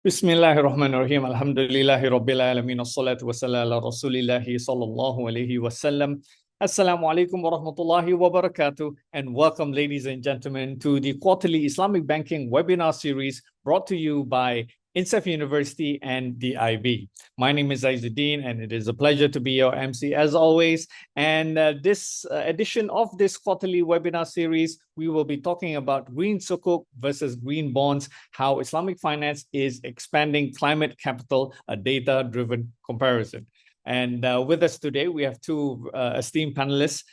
Bismillahirrahmanirrahim. Alhamdulillahi Rabbil Alamin. Assalatu wassalamu ala Rasulillahi sallallahu alayhi wasallam. Assalamu alaikum wa rahmatullahi wa barakatuh. And welcome, ladies and gentlemen, to the quarterly Islamic Banking webinar series brought to you by INCEIF University and DIB. My name is Izzuddin, and it is a pleasure to be your MC as always. And this edition of this quarterly webinar series, we will be talking about green sukuk versus green bonds, how Islamic finance is expanding climate capital, a data-driven comparison. And with us today, we have two esteemed panelists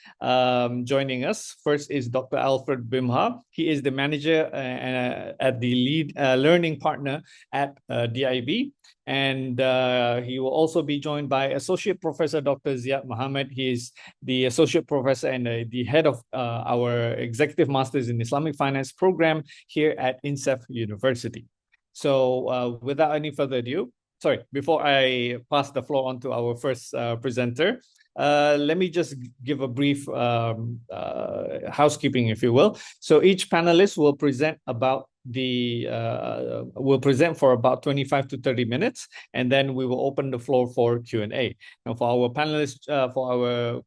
joining us. First is Dr. Alfred Bimha. He is the manager at the lead learning partner at DIB. And he will also be joined by Associate Professor Dr. Ziad Mohammed. He is the Associate Professor and the head of our Executive Masters in Islamic Finance program here at INCEIF University. So without any further ado, before I pass the floor on to our first presenter, let me just give a brief housekeeping, if you will. So each panelist will present for about 25 to 30 minutes, and then we will open the floor for Q&A. Now, for our panelists, for our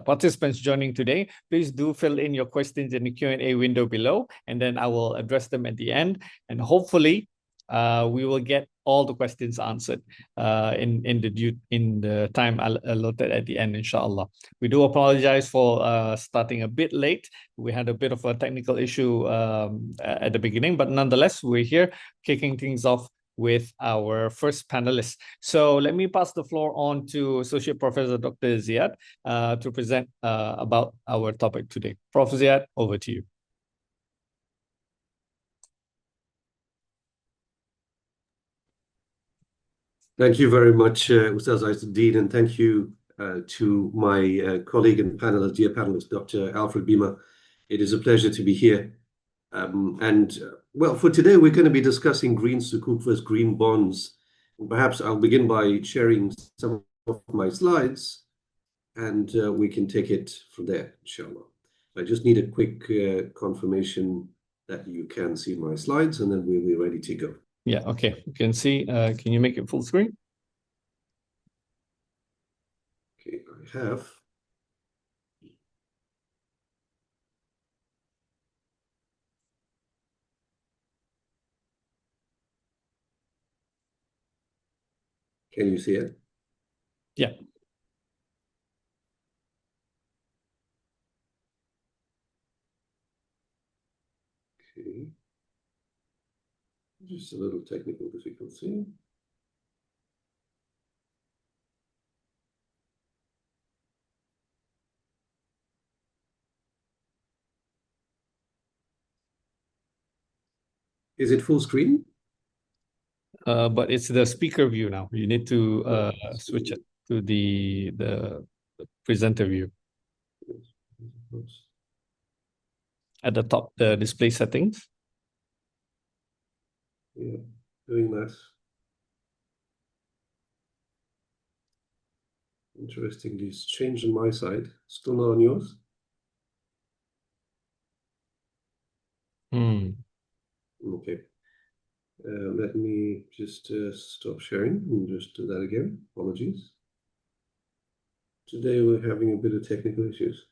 participants joining today, please do fill in your questions in the Q&A window below, and then I will address them at the end. And hopefully, we will get all the questions answered in the time allotted at the end, inshallah. We do apologize for starting a bit late. We had a bit of a technical issue at the beginning, but nonetheless, we're here kicking things off with our first panelist. So let me pass the floor on to Associate Professor Dr. Ziad to present about our topic today. Prof. Ziad, over to you. Thank you very much, Ustaz Izzuddin, and thank you to my colleague and panelist, dear panelist, Dr. Alfred Bima. It is a pleasure to be here. Well, for today, we're going to be discussing green sukuk versus green bonds. Perhaps I'll begin by sharing some of my slides, and we can take it from there, inshallah. I just need a quick confirmation that you can see my slides, and then we'll be ready to go. Yeah, okay. You can see, can you make it full screen? Okay, I have. Can you see it? Yeah. Okay. Just a little technical difficulty. Is it full screen? But it's the speaker view now. You need to switch it to the presenter view. At the top, the display settings. Yeah, doing that. Interestingly, it's changed on my side. Still not on yours? Okay. Let me just stop sharing and just do that again. Apologies. Today we're having a bit of technical issues.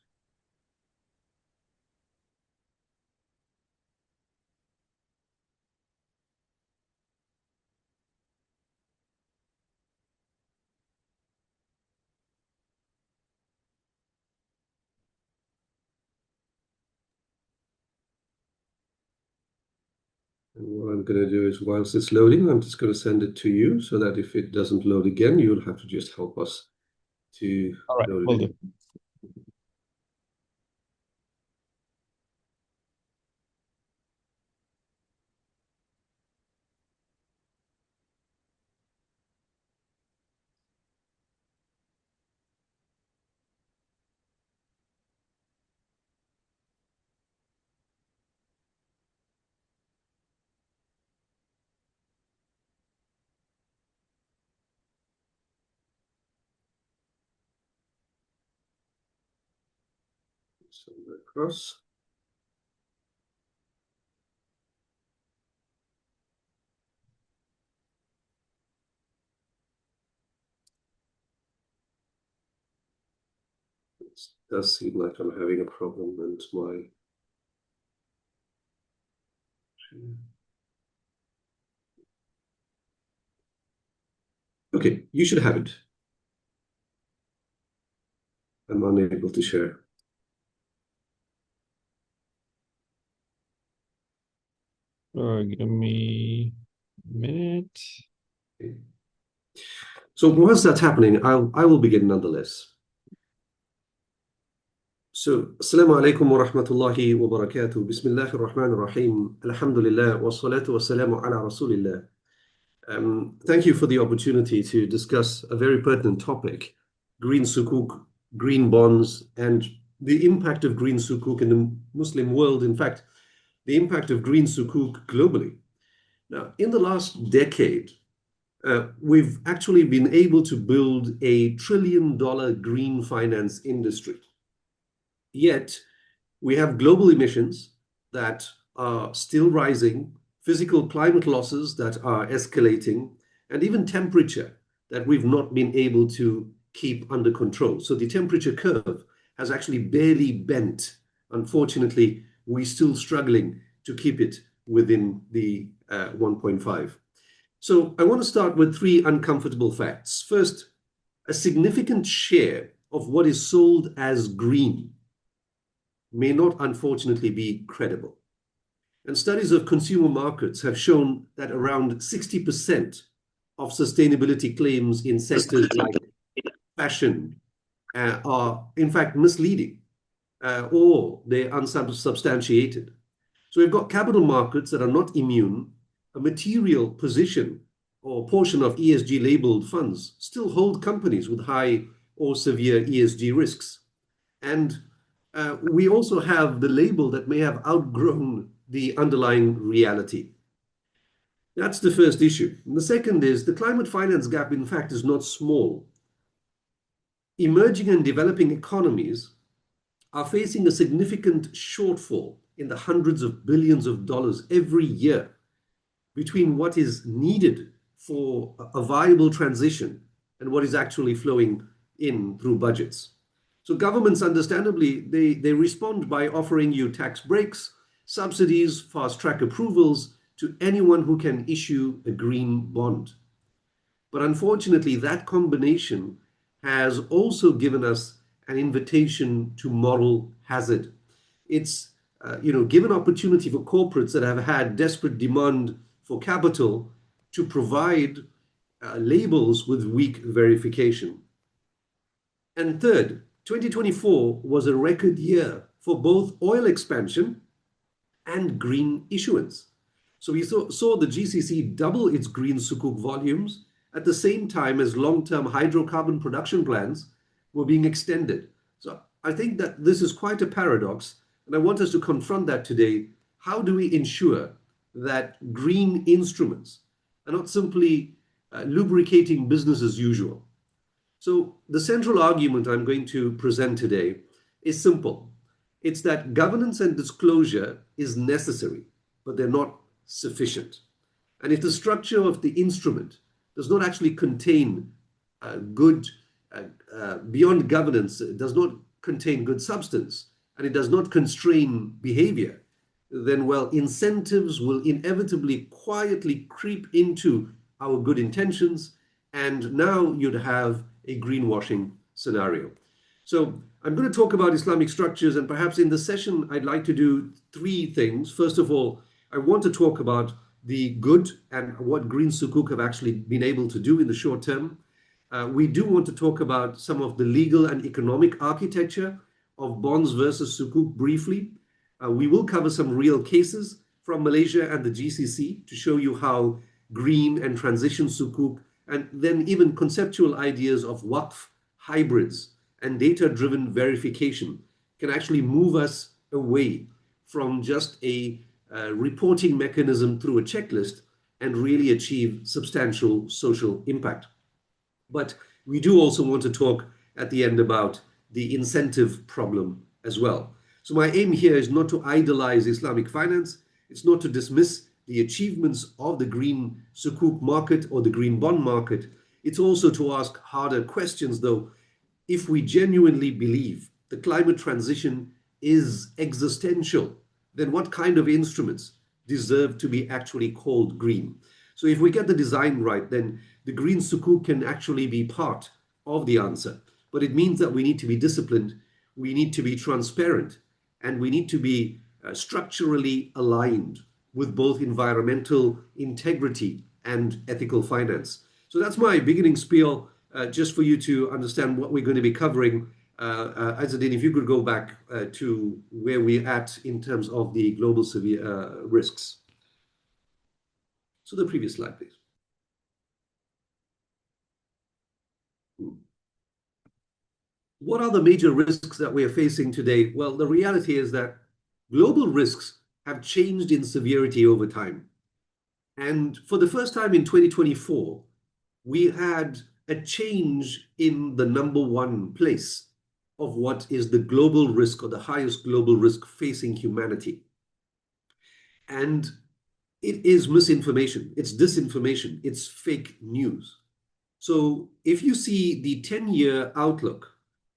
And what I'm going to do is, whilst it's loading, I'm just going to send it to you so that if it doesn't load again, you'll have to just help us to load it in. Send it across. does seem like I'm having a problem and my... Okay, you should have it. I'm unable to share. Give me a minute. Okay. So once that's happening, I will begin nonetheless. So, Assalamu alaikum wa rahmatullahi wa barakatuh. Bismillahir Rahmanir Rahim. Alhamdulillah wa salatu wa salamu ala Rasulillah. Thank you for the opportunity to discuss a very pertinent topic, Green Sukuk, green bonds, and the impact of Green Sukuk in the Muslim world. In fact, the impact of Green Sukuk globally. Now, in the last decade, we've actually been able to build a $1 trillion green finance industry. Yet, we have global emissions that are still rising, physical climate losses that are escalating, and even temperature that we've not been able to keep under control. So the temperature curve has actually barely bent. Unfortunately, we're still struggling to keep it within the 1.5. So I want to start with 3 uncomfortable facts. First, a significant share of what is sold as green may not unfortunately be credible. And studies of consumer markets have shown that around 60% of sustainability claims in sectors like fashion are in fact misleading or they're unsubstantiated. So we've got capital markets that are not immune. A material position or portion of ESG labeled funds still hold companies with high or severe ESG risks. And we also have the label that may have outgrown the underlying reality. That's the first issue. And the second is the climate finance gap, in fact, is not small. Emerging and developing economies are facing a significant shortfall in the hundreds of billions of dollars every year between what is needed for a viable transition and what is actually flowing in through budgets. So governments, understandably, they respond by offering you tax breaks, subsidies, fast-track approvals to anyone who can issue a green bond. But unfortunately, that combination has also given us an invitation to moral hazard. It's given opportunity for corporates that have had desperate demand for capital to provide labels with weak verification. And third, 2024 was a record year for both oil expansion and green issuance. So we saw the GCC double its green sukuk volumes at the same time as long-term hydrocarbon production plans were being extended. So I think that this is quite a paradox, and I want us to confront that today. How do we ensure that green instruments are not simply lubricating business as usual? So the central argument I'm going to present today is simple. It's that governance and disclosure is necessary, but they're not sufficient. And if the structure of the instrument does not actually contain beyond governance, it does not contain good substance, and it does not constrain behavior, then, well, incentives will inevitably quietly creep into our good intentions, and now you'd have a greenwashing scenario. So I'm going to talk about Islamic structures, and perhaps in the session, I'd like to do 3 things. First of all, I want to talk about the good and what Green Sukuk have actually been able to do in the short term. We do want to talk about some of the legal and economic architecture of bonds versus Sukuk briefly. We will cover some real cases from Malaysia and the GCC to show you how green and transition Sukuk, and then even conceptual ideas of waqf, hybrids, and data-driven verification can actually move us away from just a reporting mechanism through a checklist and really achieve substantial social impact. But we do also want to talk at the end about the incentive problem as well. So my aim here is not to idolize Islamic finance. It's not to dismiss the achievements of the green sukuk market or the green bond market. It's also to ask harder questions, though. If we genuinely believe the climate transition is existential, then what kind of instruments deserve to be actually called green? So if we get the design right, then the Green Sukuk can actually be part of the answer. But it means that we need to be disciplined, we need to be transparent, and we need to be structurally aligned with both environmental integrity and ethical finance. So that's my beginning spiel, just for you to understand what we're going to be covering. Azadin, if you could go back to where we're at in terms of the global severe risks. So the previous slide, please. What are the major risks that we are facing today? Well, the reality is that global risks have changed in severity over time. And for the first time in 2024, we had a change in the number one place of what is the global risk or the highest global risk facing humanity. And it is misinformation, it's disinformation, it's fake news. So if you see the 10-year outlook,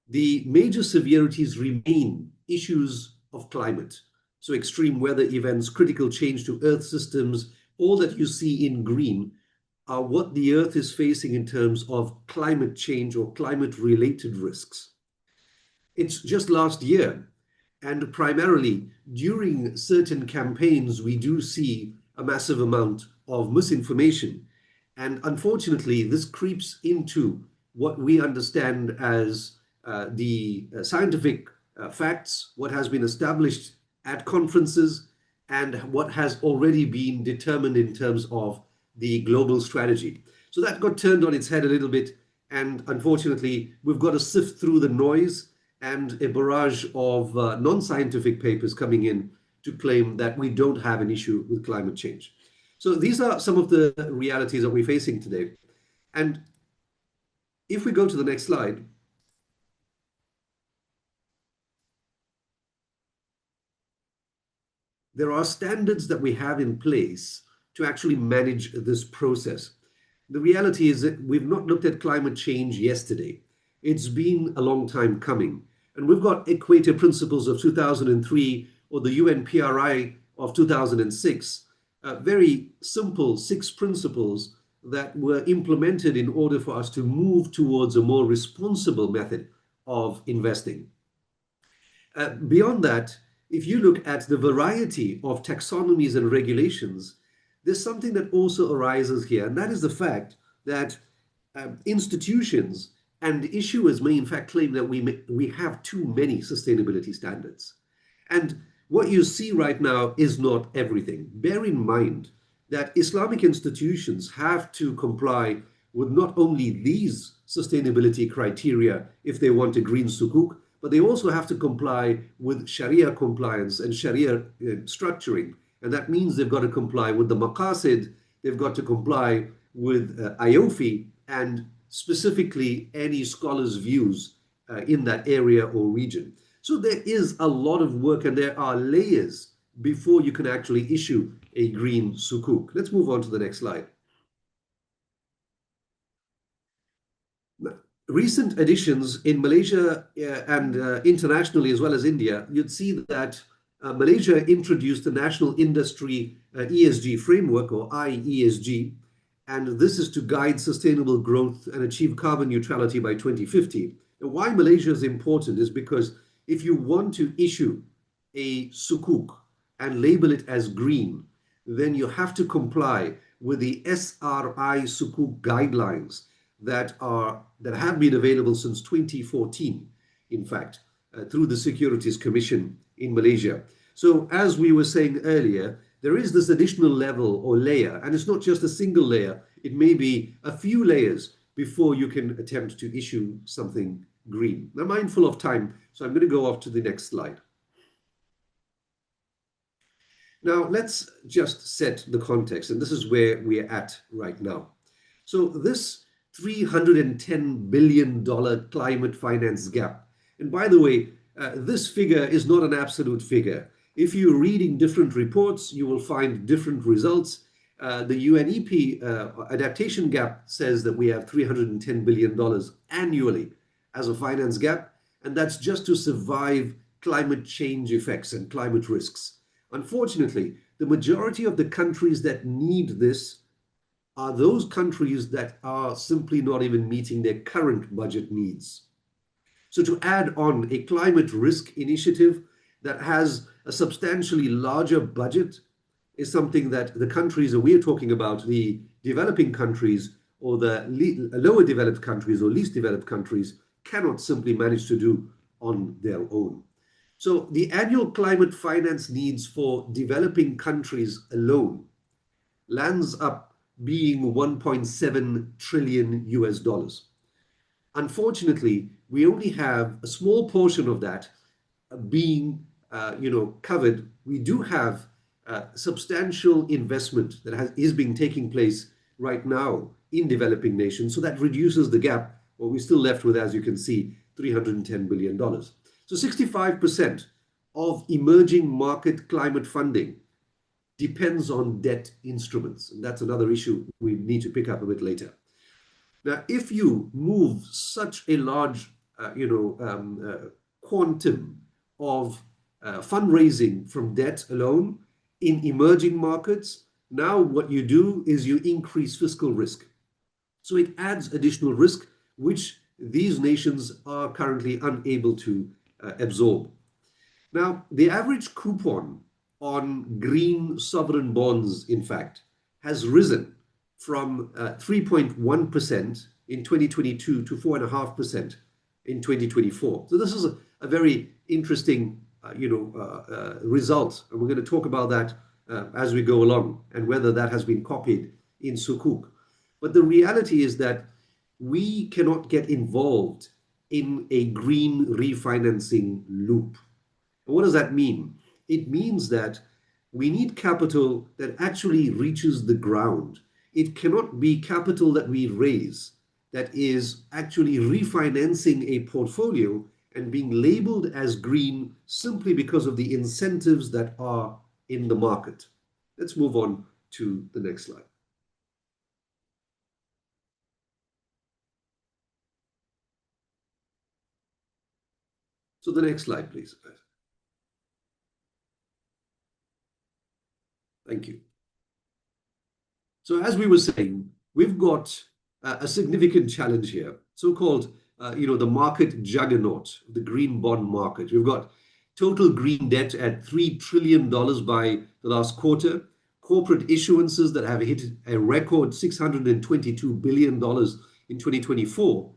the major severities remain issues of climate. So extreme weather events, critical change to Earth systems, all that you see in green are what the Earth is facing in terms of climate change or climate-related risks. It's just last year, and primarily during certain campaigns, we do see a massive amount of misinformation. And unfortunately, this creeps into what we understand as the scientific facts, what has been established at conferences, and what has already been determined in terms of the global strategy. So that got turned on its head a little bit. And unfortunately, we've got to sift through the noise and a barrage of non-scientific papers coming in to claim that we don't have an issue with climate change. So these are some of the realities that we're facing today. And if we go to the next slide, there are standards that we have in place to actually manage this process. The reality is that we've not looked at climate change yesterday. It's been a long time coming. And we've got Equator Principles of 2003 or the UNPRI of 2006, very simple 6 principles that were implemented in order for us to move towards a more responsible method of investing. Beyond that, if you look at the variety of taxonomies and regulations, there's something that also arises here, and that is the fact that institutions and issuers may in fact claim that we have too many sustainability standards. And what you see right now is not everything. Bear in mind that Islamic institutions have to comply with not only these sustainability criteria if they want a green sukuk, but they also have to comply with Sharia compliance and Sharia structuring. And that means they've got to comply with the maqasid, they've got to comply with IOFI, and specifically any scholars' views in that area or region. So there is a lot of work and there are layers before you can actually issue a green sukuk. Let's move on to the next slide. Recent additions in Malaysia and internationally as well as India, you'd see that Malaysia introduced the National Industry ESG Framework, or IESG, and this is to guide sustainable growth and achieve carbon neutrality by 2050. And why Malaysia is important is because if you want to issue a sukuk and label it as green, then you have to comply with the SRI sukuk guidelines that have been available since 2014, in fact, through the Securities Commission in Malaysia. So as we were saying earlier, there is this additional level or layer, and it's not just a single layer, it may be a few layers before you can attempt to issue something green. Now, mindful of time, so I'm going to go off to the next slide. Now, let's just set the context, and this is where we're at right now. So this $310 billion climate finance gap, and by the way, this figure is not an absolute figure. If you're reading different reports, you will find different results. The UNEP adaptation gap says that we have $310 billion annually as a finance gap. and that's just to survive climate change effects and climate risks. Unfortunately, the majority of the countries that need this are those countries that are simply not even meeting their current budget needs. So to add on a climate risk initiative that has a substantially larger budget is something that the countries that we're talking about, the developing countries or the lower developed countries or least developed countries, cannot simply manage to do on their own. So the annual climate finance needs for developing countries alone lands up being 1.7 trillion US dollars. Unfortunately, we only have a small portion of that being covered. We do have substantial investment that is being taking place right now in developing nations. So that reduces the gap. What we're still left with, as you can see, $310 billion. So 65% of emerging market climate funding depends on debt instruments. And that's another issue we need to pick up a bit later. Now, if you move such a large, quantum of fundraising from debt alone in emerging markets, now what you do is you increase fiscal risk. So it adds additional risk, which these nations are currently unable to absorb. Now, the average coupon on green sovereign bonds, in fact, has risen from 3.1% in 2022 to 4.5% in 2024. So this is a very interesting, result. And we're going to talk about that as we go along and whether that has been copied in Sukuk. But the reality is that we cannot get involved in a green refinancing loop. And what does that mean? It means that we need capital that actually reaches the ground. It cannot be capital that we raise that is actually refinancing a portfolio and being labeled as green simply because of the incentives that are in the market. Let's move on to the next slide. So the next slide, please. Thank you. So as we were saying, we've got a significant challenge here, so-called, the market juggernaut, the green bond market. We've got total green debt at $3 trillion by the last quarter, corporate issuances that have hit a record $622 billion in 2024.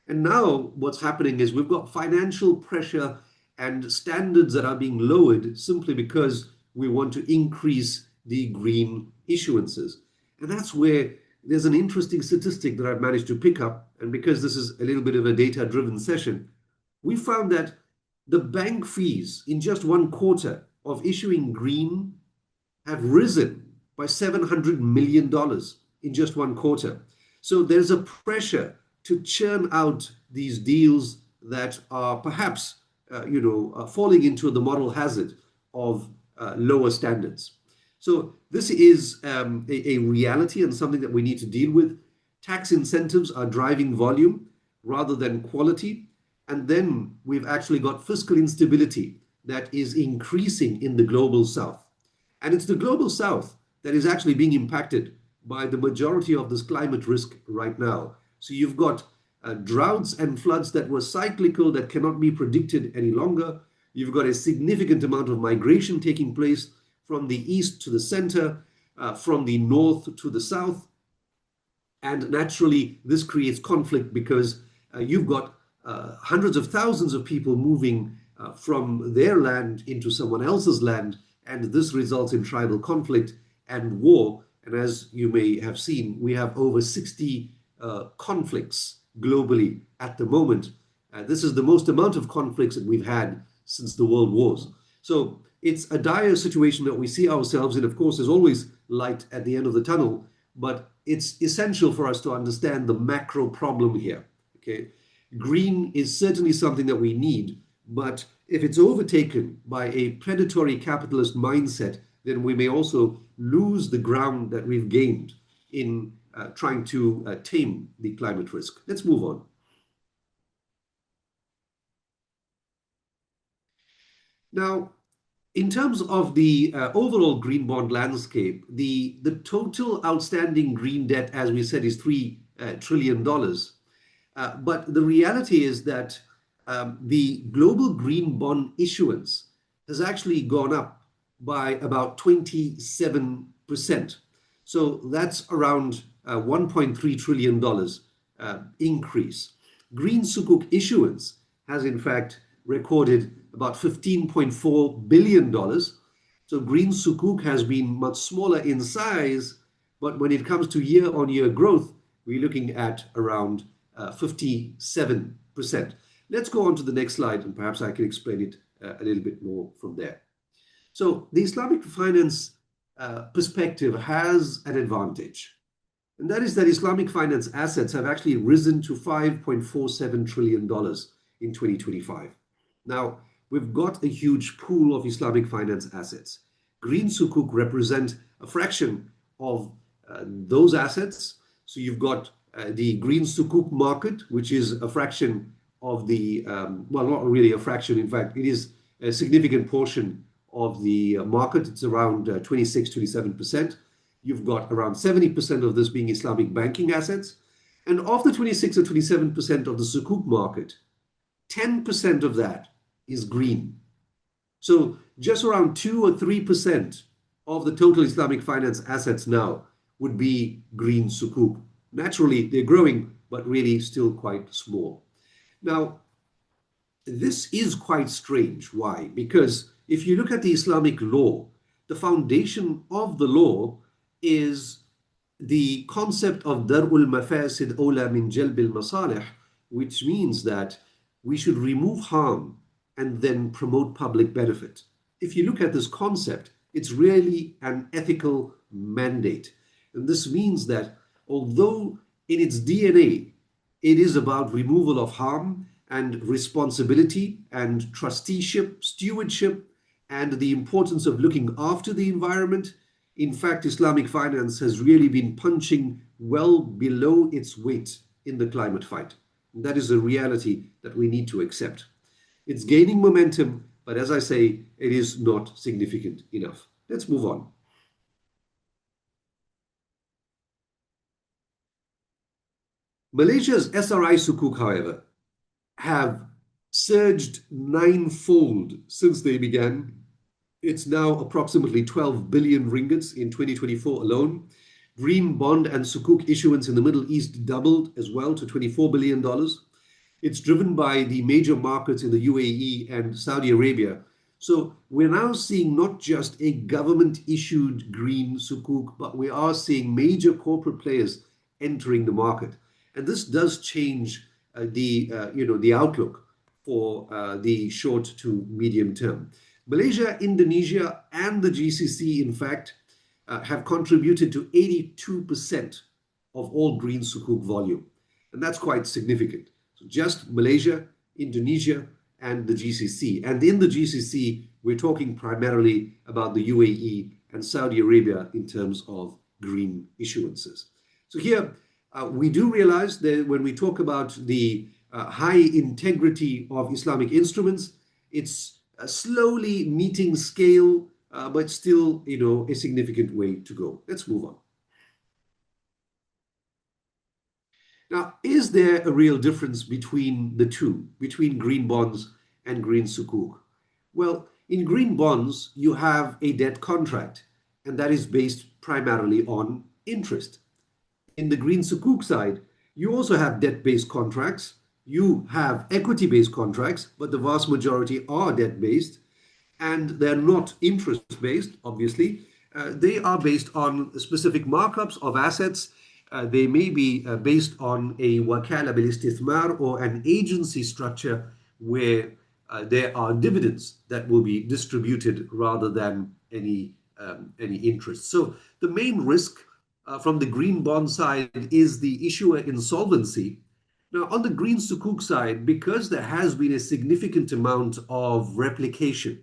And now what's happening is we've got financial pressure and standards that are being lowered simply because we want to increase the green issuances. And that's where there's an interesting statistic that I've managed to pick up. And because this is a little bit of a data-driven session, we found that the bank fees in just one quarter of issuing green have risen by $700 million in just one quarter. So there's a pressure to churn out these deals that are perhaps, falling into the moral hazard of lower standards. So this is a reality and something that we need to deal with. Tax incentives are driving volume rather than quality. And then we've actually got fiscal instability that is increasing in the global south. And it's the global south that is actually being impacted by the majority of this climate risk right now. So you've got droughts and floods that were cyclical, that cannot be predicted any longer. You've got a significant amount of migration taking place from the east to the center, from the north to the south. And naturally, this creates conflict because you've got hundreds of thousands of people moving from their land into someone else's land. And this results in tribal conflict and war. And as you may have seen, we have over 60 conflicts globally at the moment. This is the most amount of conflicts that we've had since the world wars. So it's a dire situation that we see ourselves in. Of course, there's always light at the end of the tunnel, but it's essential for us to understand the macro problem here. Okay, green is certainly something that we need, but if it's overtaken by a predatory capitalist mindset, then we may also lose the ground that we've gained in trying to tame the climate risk. Let's move on. Now, in terms of the overall green bond landscape, the total outstanding green debt, as we said, is $3 trillion. But the reality is that the global green bond issuance has actually gone up by about 27%. So that's around $1.3 trillion increase. Green Sukuk issuance has in fact recorded about $15.4 billion. So Green Sukuk has been much smaller in size, but when it comes to year-on-year growth, we're looking at around 57%. Let's go on to the next slide, and perhaps I can explain it a little bit more from there. So the Islamic finance perspective has an advantage, and that is that Islamic finance assets have actually risen to $5.47 trillion in 2025. Now, we've got a huge pool of Islamic finance assets. Green Sukuk represent a fraction of those assets. So you've got the Green Sukuk market, which is a fraction of the, well, not really a fraction, in fact, it is a significant portion of the market. It's around 26-27%. You've got around 70% of this being Islamic banking assets. And of the 26 or 27% of the Sukuk market, 10% of that is green. So just around 2 or 3% of the total Islamic finance assets now would be Green Sukuk. Naturally, they're growing, but really still quite small. Now, this is quite strange. Why? Because if you look at the Islamic law, the foundation of the law is the concept of Dar'ul Mafasid Awla min Jalbil Masalih, which means that we should remove harm and then promote public benefit. If you look at this concept, it's really an ethical mandate. And this means that although in its DNA, it is about removal of harm and responsibility and trusteeship, stewardship, and the importance of looking after the environment, in fact, Islamic finance has really been punching well below its weight in the climate fight. And that is a reality that we need to accept. It's gaining momentum, but as I say, it is not significant enough. Let's move on. Malaysia's SRI Sukuk, however, have surged ninefold since they began. It's now approximately 12 billion ringgits in 2024 alone. Green bond and Sukuk issuance in the Middle East doubled as well to $24 billion. It's driven by the major markets in the UAE and Saudi Arabia. So we're now seeing not just a government-issued green Sukuk, but we are seeing major corporate players entering the market. And this does change the outlook for the short to medium term. Malaysia, Indonesia, and the GCC, in fact, have contributed to 82% of all green Sukuk volume. And that's quite significant. So just Malaysia, Indonesia, and the GCC. And in the GCC, we're talking primarily about the UAE and Saudi Arabia in terms of green issuances. So here, we do realize that when we talk about the high integrity of Islamic instruments, it's slowly meeting scale, but still, a significant way to go. Let's move on. Now, is there a real difference between the two, between green bonds and green Sukuk? Well, in green bonds, you have a debt contract, and that is based primarily on interest. In the green Sukuk side, you also have debt-based contracts. You have equity-based contracts, but the vast majority are debt-based, and they're not interest-based, obviously. They are based on specific markups of assets. They may be based on a wakala bil istithmar or an agency structure where there are dividends that will be distributed rather than any interest. So the main risk from the green bond side is the issuer insolvency. Now, on the green Sukuk side, because there has been a significant amount of replication,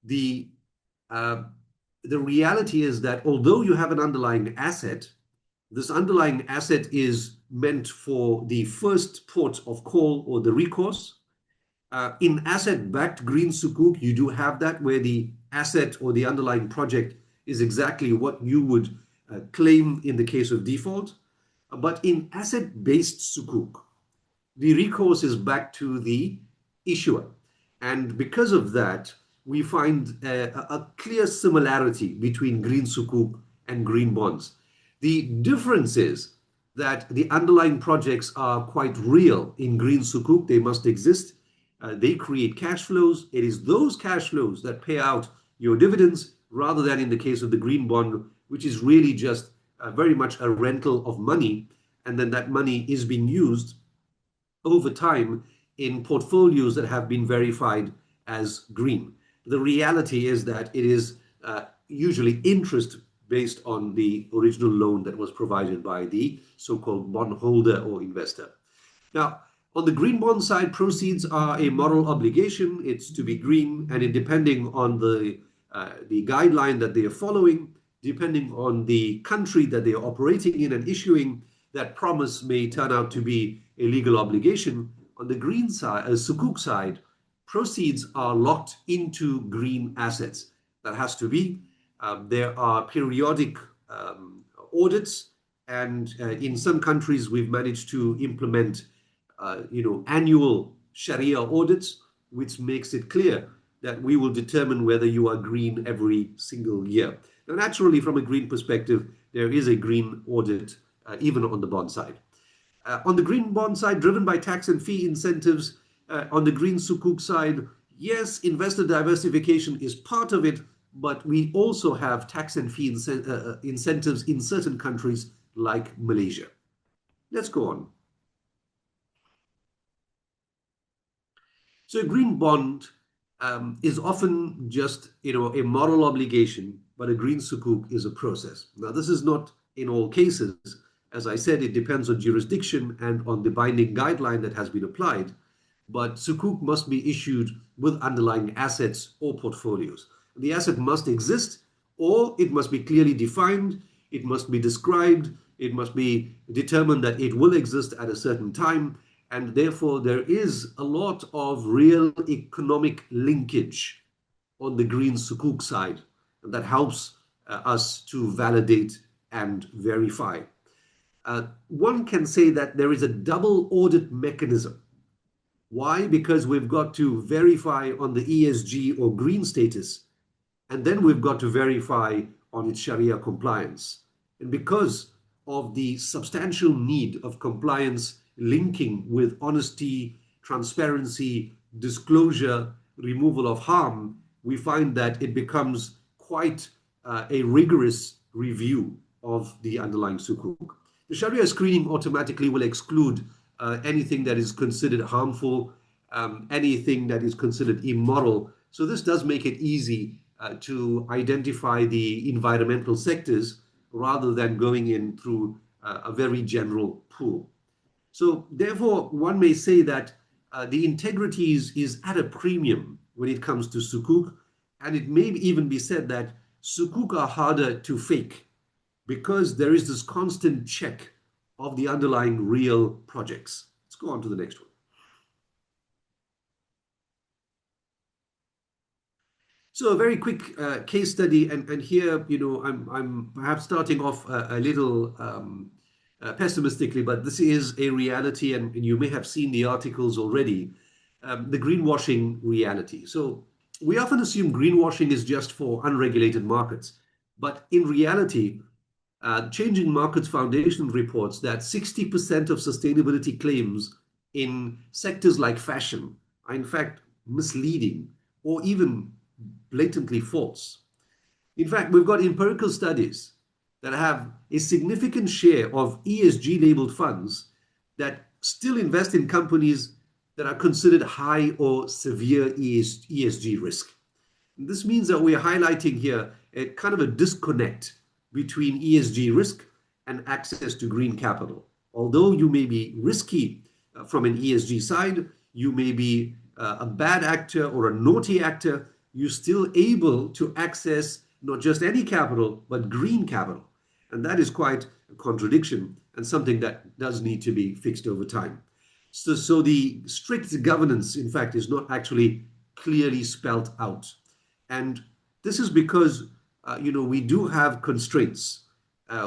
the reality is that although you have an underlying asset, this underlying asset is meant for the first port of call or the recourse, In asset-backed green sukuk, you do have that where the asset or the underlying project is exactly what you would claim in the case of default. But in asset-based sukuk, the recourse is back to the issuer. And because of that, we find a clear similarity between green sukuk and green bonds. The difference is that the underlying projects are quite real. In green sukuk, they must exist. They create cash flows. It is those cash flows that pay out your dividends rather than in the case of the green bond, which is really just very much a rental of money. And then that money is being used over time in portfolios that have been verified as green. The reality is that it is usually interest based on the original loan that was provided by the so-called bondholder or investor. Now, on the green bond side, proceeds are a moral obligation. It's to be green, and depending on the guideline that they are following, depending on the country that they are operating in and issuing, that promise may turn out to be a legal obligation. On the green side, sukuk side, proceeds are locked into green assets. That has to be. There are periodic audits, and in some countries we've managed to implement annual Sharia audits, which makes it clear that we will determine whether you are green every single year. Now, naturally, from a green perspective, there is a green audit even on the bond side. On the green bond side, driven by tax and fee incentives, on the green sukuk side, yes, investor diversification is part of it, but we also have tax and fee incentives in certain countries like Malaysia. Let's go on. So a green bond is often just a moral obligation, but a green sukuk is a process. Now, this is not in all cases. As I said, it depends on jurisdiction and on the binding guideline that has been applied. But sukuk must be issued with underlying assets or portfolios. The asset must exist, or it must be clearly defined, it must be described, it must be determined that it will exist at a certain time, and therefore there is a lot of real economic linkage on the green sukuk side that helps us to validate and verify. One can say that there is a double audit mechanism. Why? Because we've got to verify on the ESG or green status, and then we've got to verify on its Sharia compliance. And because of the substantial need of compliance linking with honesty, transparency, disclosure, removal of harm, we find that it becomes quite a rigorous review of the underlying sukuk. The Sharia screening automatically will exclude anything that is considered harmful, anything that is considered immoral. So this does make it easy to identify the environmental sectors rather than going in through a very general pool. So therefore, one may say that the integrity is at a premium when it comes to sukuk, and it may even be said that sukuk are harder to fake because there is this constant check of the underlying real projects. Let's go on to the next one. So a very quick case study, and here, I'm perhaps starting off a little pessimistically, but this is a reality, and you may have seen the articles already, the greenwashing reality. So we often assume greenwashing is just for unregulated markets, but in reality, Changing Markets Foundation reports that 60% of sustainability claims in sectors like fashion are in fact misleading or even blatantly false. In fact, we've got empirical studies that have a significant share of ESG labeled funds that still invest in companies that are considered high or severe ESG risk. And this means that we're highlighting here a kind of a disconnect between ESG risk and access to green capital. Although you may be risky from an ESG side, you may be a bad actor or a naughty actor, you're still able to access not just any capital, but green capital. And that is quite a contradiction and something that does need to be fixed over time. So the strict governance, in fact, is not actually clearly spelt out. And this is because, we do have constraints.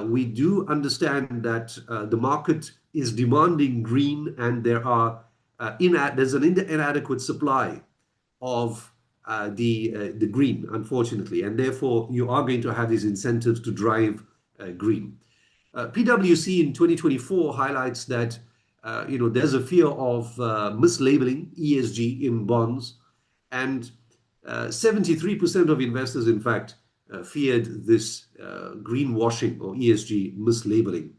We do understand that the market is demanding green, and there's an inadequate supply of the green, unfortunately, and therefore you are going to have these incentives to drive green. PwC in 2024 highlights that there's a fear of mislabeling ESG in bonds, and 73% of investors, in fact, feared this greenwashing or ESG mislabeling.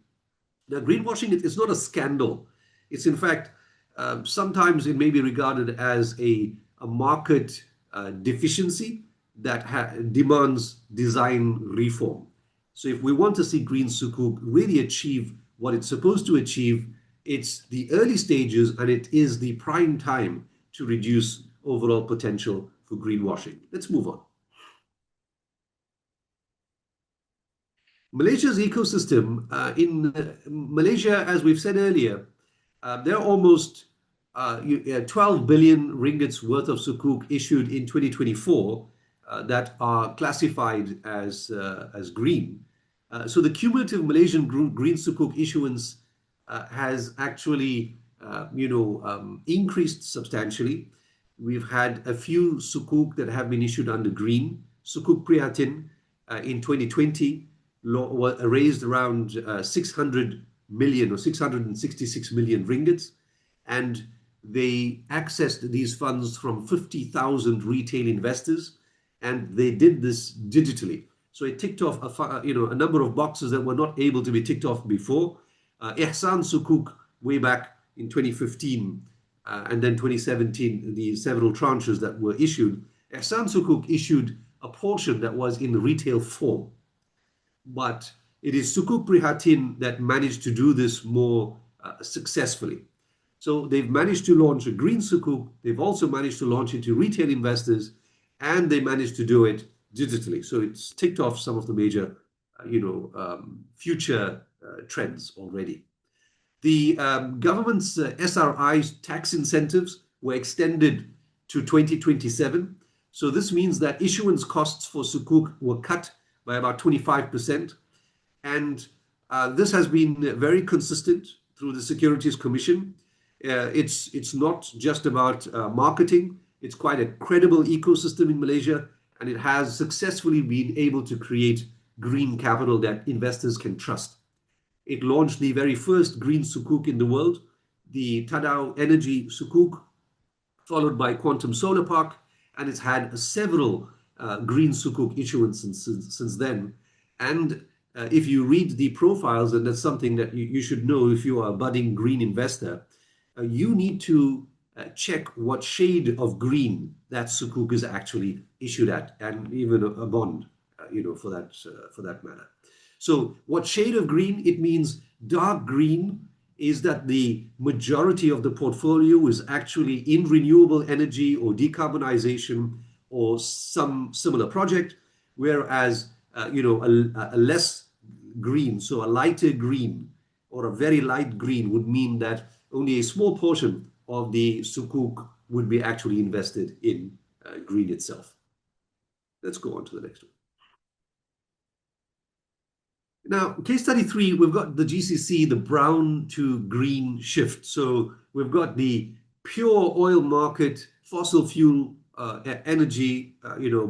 Now, greenwashing is not a scandal. It's in fact, sometimes it may be regarded as a market deficiency that demands design reform. So if we want to see Green Sukuk really achieve what it's supposed to achieve, it's the early stages and it is the prime time to reduce overall potential for greenwashing. Let's move on. Malaysia's ecosystem. In Malaysia, as we've said earlier, there are almost 12 billion ringgits worth of sukuk issued in 2024 that are classified as green. So the cumulative Malaysian green sukuk issuance has actually increased substantially. We've had a few sukuk that have been issued under green. Sukuk Prihatin in 2020 raised around 600 million or 666 million ringgits, and they accessed these funds from 50,000 retail investors, and they did this digitally. So it ticked off a number of boxes that were not able to be ticked off before. Ihsan Sukuk way back in 2015 and then 2017, the several tranches that were issued. Ihsan Sukuk issued a portion that was in retail form, but it is Sukuk Prihatin that managed to do this more successfully. So they've managed to launch a green sukuk. They've also managed to launch it to retail investors, and they managed to do it digitally. So it's ticked off some of the major, future trends already. The government's SRI's tax incentives were extended to 2027. So this means that issuance costs for sukuk were cut by about 25%. And this has been very consistent through the Securities Commission. It's not just about marketing. It's quite a credible ecosystem in Malaysia, and it has successfully been able to create green capital that investors can trust. It launched the very first green sukuk in the world, the Tadau Energy Sukuk, followed by Quantum Solar Park, and it's had several green sukuk issuances since then. And if you read the profiles, and that's something that you should know if you are a budding green investor, you need to check what shade of green that sukuk is actually issued at, and even a bond, for that matter. So what shade of green? It means dark green is that the majority of the portfolio is actually in renewable energy or decarbonization or some similar project, whereas a less green, so a lighter green or a very light green would mean that only a small portion of the sukuk would be actually invested in green itself. Let's go on to the next one. Now, case study 3, we've got the GCC, the brown to green shift. So we've got the pure oil market, fossil fuel energy,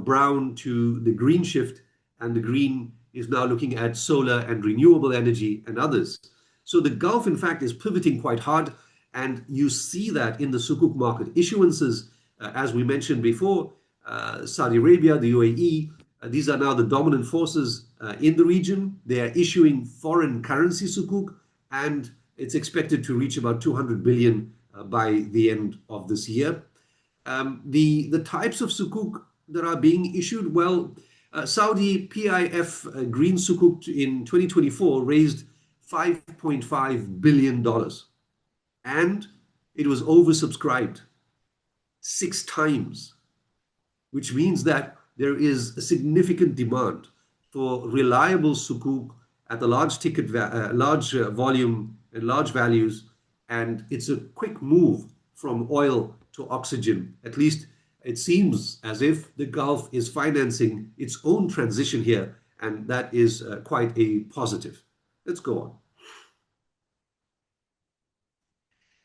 brown to the green shift, and the green is now looking at solar and renewable energy and others. So the Gulf, in fact, is pivoting quite hard, and you see that in the sukuk market issuances, as we mentioned before, Saudi Arabia, the UAE, these are now the dominant forces in the region. They are issuing foreign currency sukuk, and it's expected to reach about 200 billion by the end of this year. The types of sukuk that are being issued, well, Saudi PIF Green Sukuk in 2024 raised $5.5 billion, and it was oversubscribed 6 times, which means that there is a significant demand for reliable sukuk at the large ticket, large volume and large values, and it's a quick move from oil to oxygen. At least it seems as if the Gulf is financing its own transition here, and that is quite a positive. Let's go on.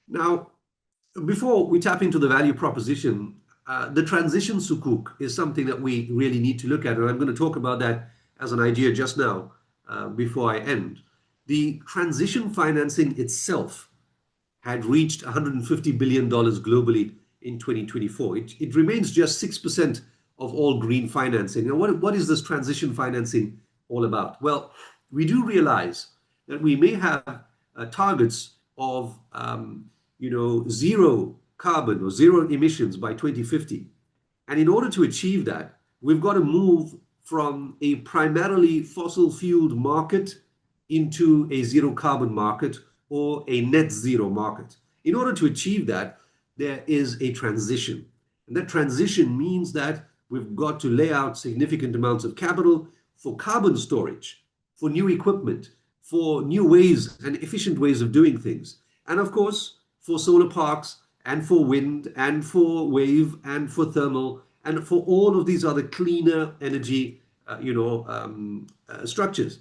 Now, before we tap into the value proposition, the transition sukuk is something that we really need to look at, and I'm going to talk about that as an idea just now before I end. The transition financing itself had reached $150 billion globally in 2024. It remains just 6% of all green financing. Now, what is this transition financing all about? Well, we do realize that we may have targets of zero carbon or zero emissions by 2050. And in order to achieve that, we've got to move from a primarily fossil fueled market into a zero carbon market or a net zero market. In order to achieve that, there is a transition. And that transition means that we've got to lay out significant amounts of capital for carbon storage, for new equipment, for new ways and efficient ways of doing things. And of course, for solar parks and for wind and for wave and for thermal and for all of these other cleaner energy, structures.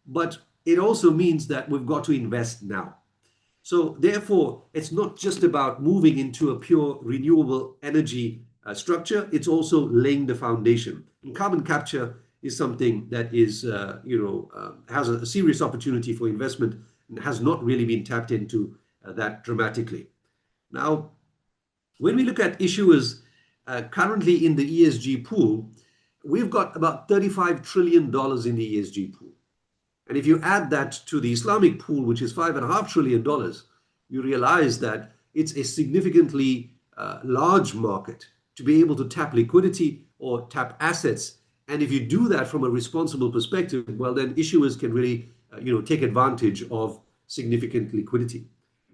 But it also means that we've got to invest now. So therefore, it's not just about moving into a pure renewable energy structure, it's also laying the foundation. And carbon capture is something that is, has a serious opportunity for investment and has not really been tapped into that dramatically. Now, when we look at issuers currently in the ESG pool, we've got about $35 trillion in the ESG pool. And if you add that to the Islamic pool, which is $5.5 trillion, you realize that it's a significantly large market to be able to tap liquidity or tap assets. And if you do that from a responsible perspective, well, then issuers can really, take advantage of significant liquidity.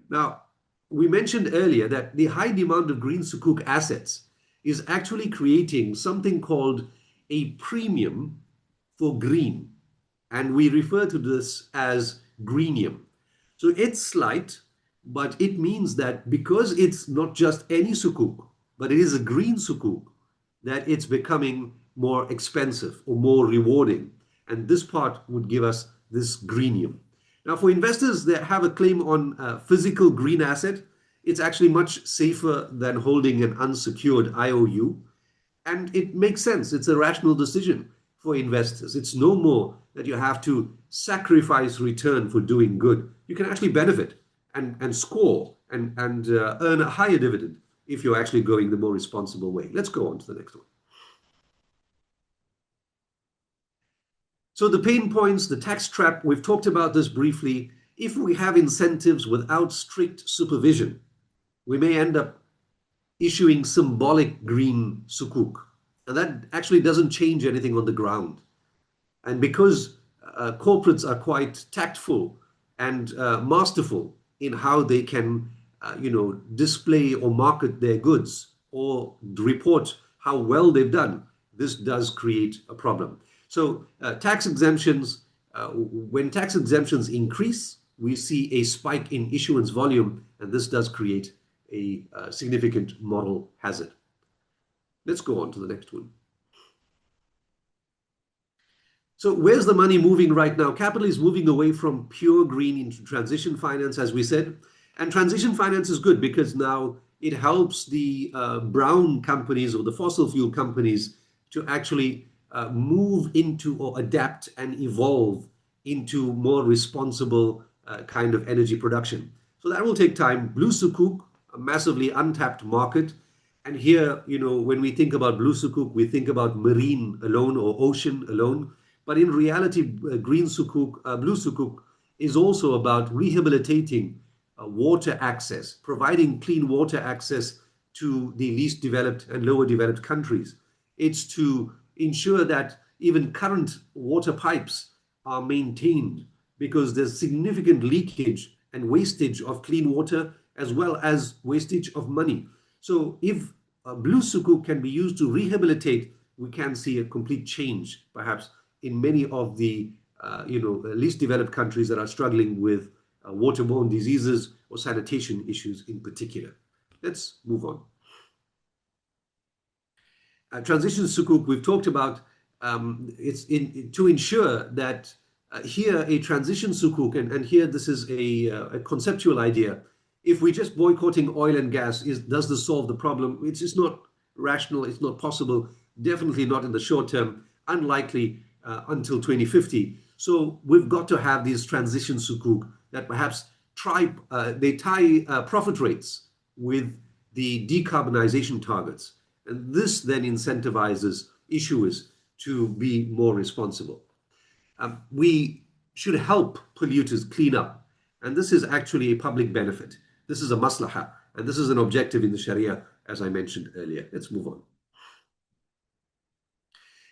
Now, we mentioned earlier that the high demand of Green Sukuk assets is actually creating something called a premium for green. And we refer to this as greenium. So it's slight, but it means that because it's not just any sukuk, but it is a green sukuk, that it's becoming more expensive or more rewarding. And this part would give us this greenium. Now, for investors that have a claim on a physical green asset, it's actually much safer than holding an unsecured IOU. And it makes sense. It's a rational decision for investors. It's no more that you have to sacrifice return for doing good. You can actually benefit and score and earn a higher dividend if you're actually going the more responsible way. Let's go on to the next one. So the pain points, the tax trap, we've talked about this briefly. If we have incentives without strict supervision, we may end up issuing symbolic green sukuk. And that actually doesn't change anything on the ground. And because corporates are quite tactful and masterful in how they can, display or market their goods or report how well they've done, this does create a problem. So tax exemptions, when tax exemptions increase, we see a spike in issuance volume, and this does create a significant model hazard. Let's go on to the next one. So where's the money moving right now? Capital is moving away from pure green into transition finance, as we said. And transition finance is good because now it helps the brown companies or the fossil fuel companies to actually move into or adapt and evolve into more responsible kind of energy production. So that will take time. Blue Sukuk, a massively untapped market. And here, when we think about Blue Sukuk, we think about marine alone or ocean alone. But in reality, Green Sukuk, Blue Sukuk is also about rehabilitating water access, providing clean water access to the least developed and lower developed countries. It's to ensure that even current water pipes are maintained because there's significant leakage and wastage of clean water as well as wastage of money. So if Blue Sukuk can be used to rehabilitate, we can see a complete change perhaps in many of the least developed countries that are struggling with waterborne diseases or sanitation issues in particular. Let's move on. Transition sukuk, we've talked about, to ensure that here a transition sukuk, and here this is a conceptual idea. If we're just boycotting oil and gas, does this solve the problem? It's just not rational, it's not possible, definitely not in the short term, unlikely until 2050. So we've got to have these transition sukuk that perhaps they tie profit rates with the decarbonization targets. And this then incentivizes issuers to be more responsible. We should help polluters clean up. And this is actually a public benefit. This is a maslaha. And this is an objective in the Sharia, as I mentioned earlier. Let's move on.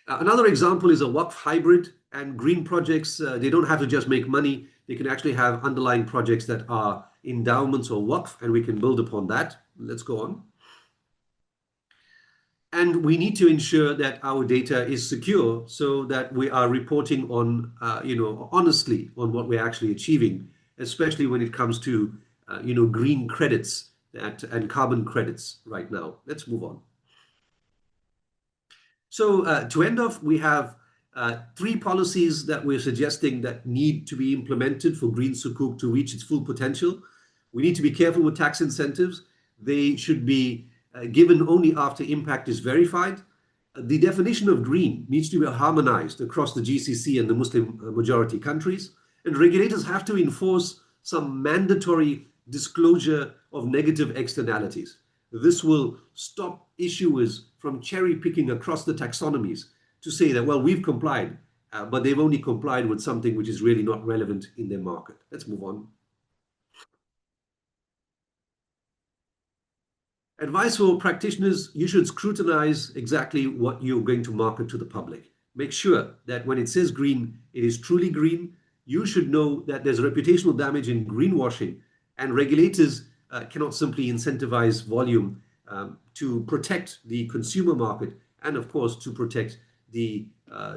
Another example is a waqf hybrid and green projects. They don't have to just make money. They can actually have underlying projects that are endowments or waqf, and we can build upon that. Let's go on. And we need to ensure that our data is secure so that we are reporting on, honestly on what we're actually achieving, especially when it comes to, green credits and carbon credits right now. Let's move on. So to end off, we have 3 policies that we're suggesting that need to be implemented for Green Sukuk to reach its full potential. We need to be careful with tax incentives. They should be given only after impact is verified. The definition of green needs to be harmonized across the GCC and the Muslim majority countries. And regulators have to enforce some mandatory disclosure of negative externalities. This will stop issuers from cherry picking across the taxonomies to say that, well, we've complied, but they've only complied with something which is really not relevant in their market. Let's move on. Advice for practitioners: you should scrutinize exactly what you're going to market to the public. Make sure that when it says green, it is truly green. You should know that there's reputational damage in greenwashing, and regulators cannot simply incentivize volume to protect the consumer market and, of course, to protect the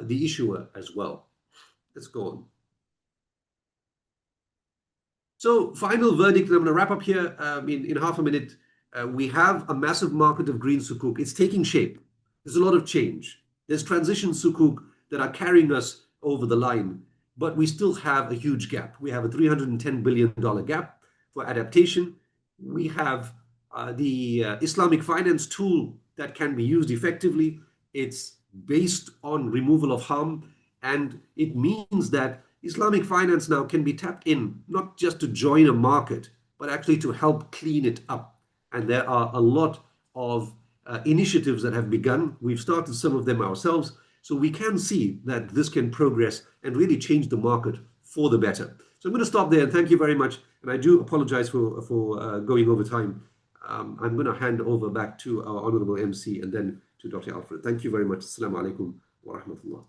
issuer as well. Let's go on. So, final verdict, and I'm going to wrap up here in half a minute. We have a massive market of green sukuk. It's taking shape. There's a lot of change. There's transition sukuk that are carrying us over the line, but we still have a huge gap. We have a $310 billion gap for adaptation. We have the Islamic Finance tool that can be used effectively. It's based on removal of harm, and it means that Islamic Finance now can be tapped in, not just to join a market, but actually to help clean it up. And there are a lot of initiatives that have begun. We've started some of them ourselves. So we can see that this can progress and really change the market for the better. So I'm going to stop there, and thank you very much. And I do apologize for going over time. I'm going to hand over back to our Honorable MC and then to Dr. Alfred. Thank you very much. Assalamu alaikum wa rahmatullah.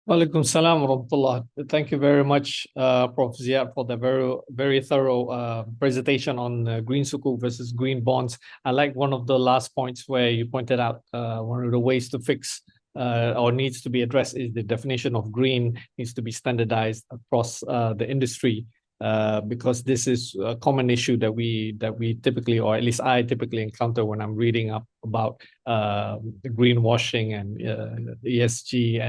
Walaikum salam wa rahmatullah. Thank you very much, Prof. Ziad, for the very thorough presentation on green sukuk versus green bonds. I like one of the last points where you pointed out one of the ways to fix or needs to be addressed is the definition of green needs to be standardized across the industry. Because this is a common issue that we typically, or at least I typically encounter when I'm reading up about the greenwashing and ESG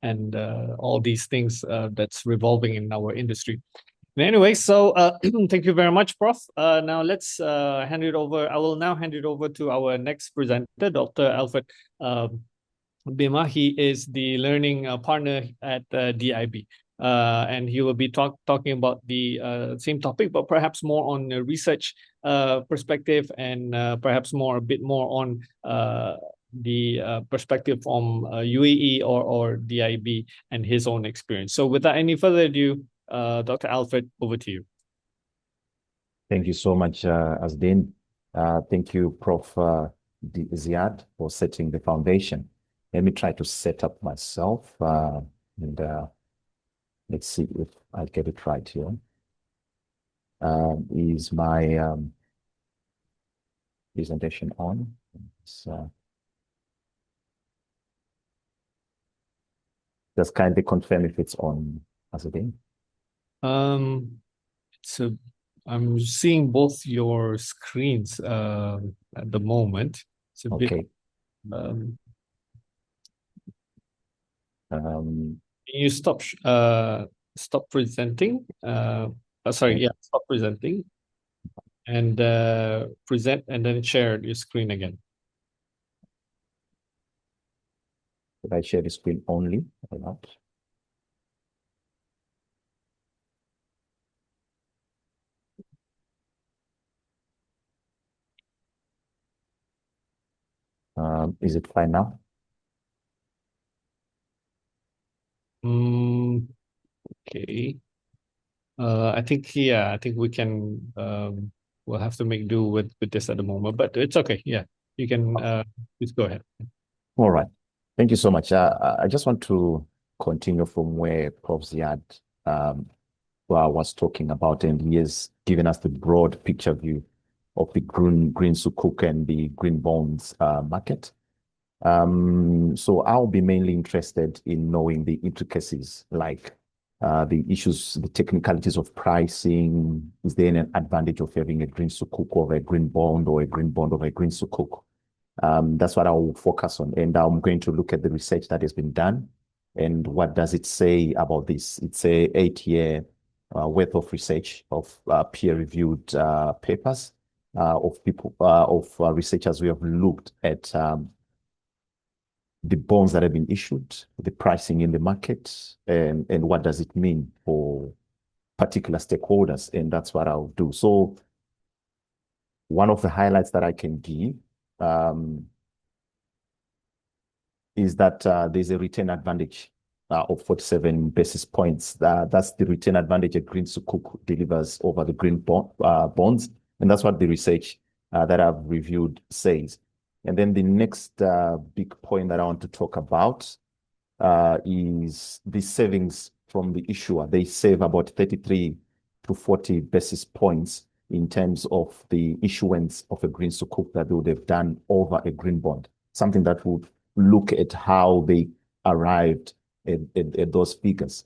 and all these things that's revolving in our industry. Anyway, so thank you very much, Prof. Now let's hand it over. I will now hand it over to our next presenter, Dr. Alfred Bima. He is the learning partner at DIB. And he will be talking about the same topic, but perhaps more on the research perspective and perhaps a bit more on the perspective from UAE or DIB and his own experience. So without any further ado, Dr. Alfred, over to you. Thank you so much, Asdin. Thank you, Prof. Ziad, for setting the foundation. Let me try to set up myself and let's see if I get it right here. Is my presentation on? Okay, so, presentation. Is my presentation on? It's, uh, presentation. Presentation. Presentation. Presentation. Presentation. Presentation. Presentation. Presentation. Presentation. Presentation. Presentation. Presentation. Presentation. Presentation. Presentation. Presentation. Presentation. Presentation. Presentation. Presentation. Just kindly confirm if it's on as again. So I'm seeing both your screens at the moment. It's a bit Okay. can Um, you stop presenting? Sorry, okay. yeah, stop presenting and present and then share your screen again. Should I share the screen only or not? Is it fine now? Okay. I think we can we'll have to make do with this at the moment, but it's okay. Yeah, you can please go ahead. All right. Thank you so much. I just want to continue from where Prof. Ziad was talking about, and he has given us the broad picture view of the green Sukuk and the green bonds market. So I'll be mainly interested in knowing the intricacies, like the issues, the technicalities of pricing. Is there an advantage of having a green Sukuk over a green bond or a green bond over a green Sukuk? That's what I will focus on. And I'm going to look at the research that has been done and what does it say about this. It's a 8-year worth of research of peer-reviewed papers of people, researchers who have looked at the bonds that have been issued, the pricing in the market, and what does it mean for particular stakeholders. And that's what I'll do. So one of the highlights that I can give is that there's a return advantage of 47 basis points. That's the return advantage a green Sukuk delivers over the green bonds. And that's what the research that I've reviewed says. And then the next big point that I want to talk about is the savings from the issuer. They save about 33 to 40 basis points in terms of the issuance of a green Sukuk that they would have done over a green bond, something that would look at how they arrived at those figures.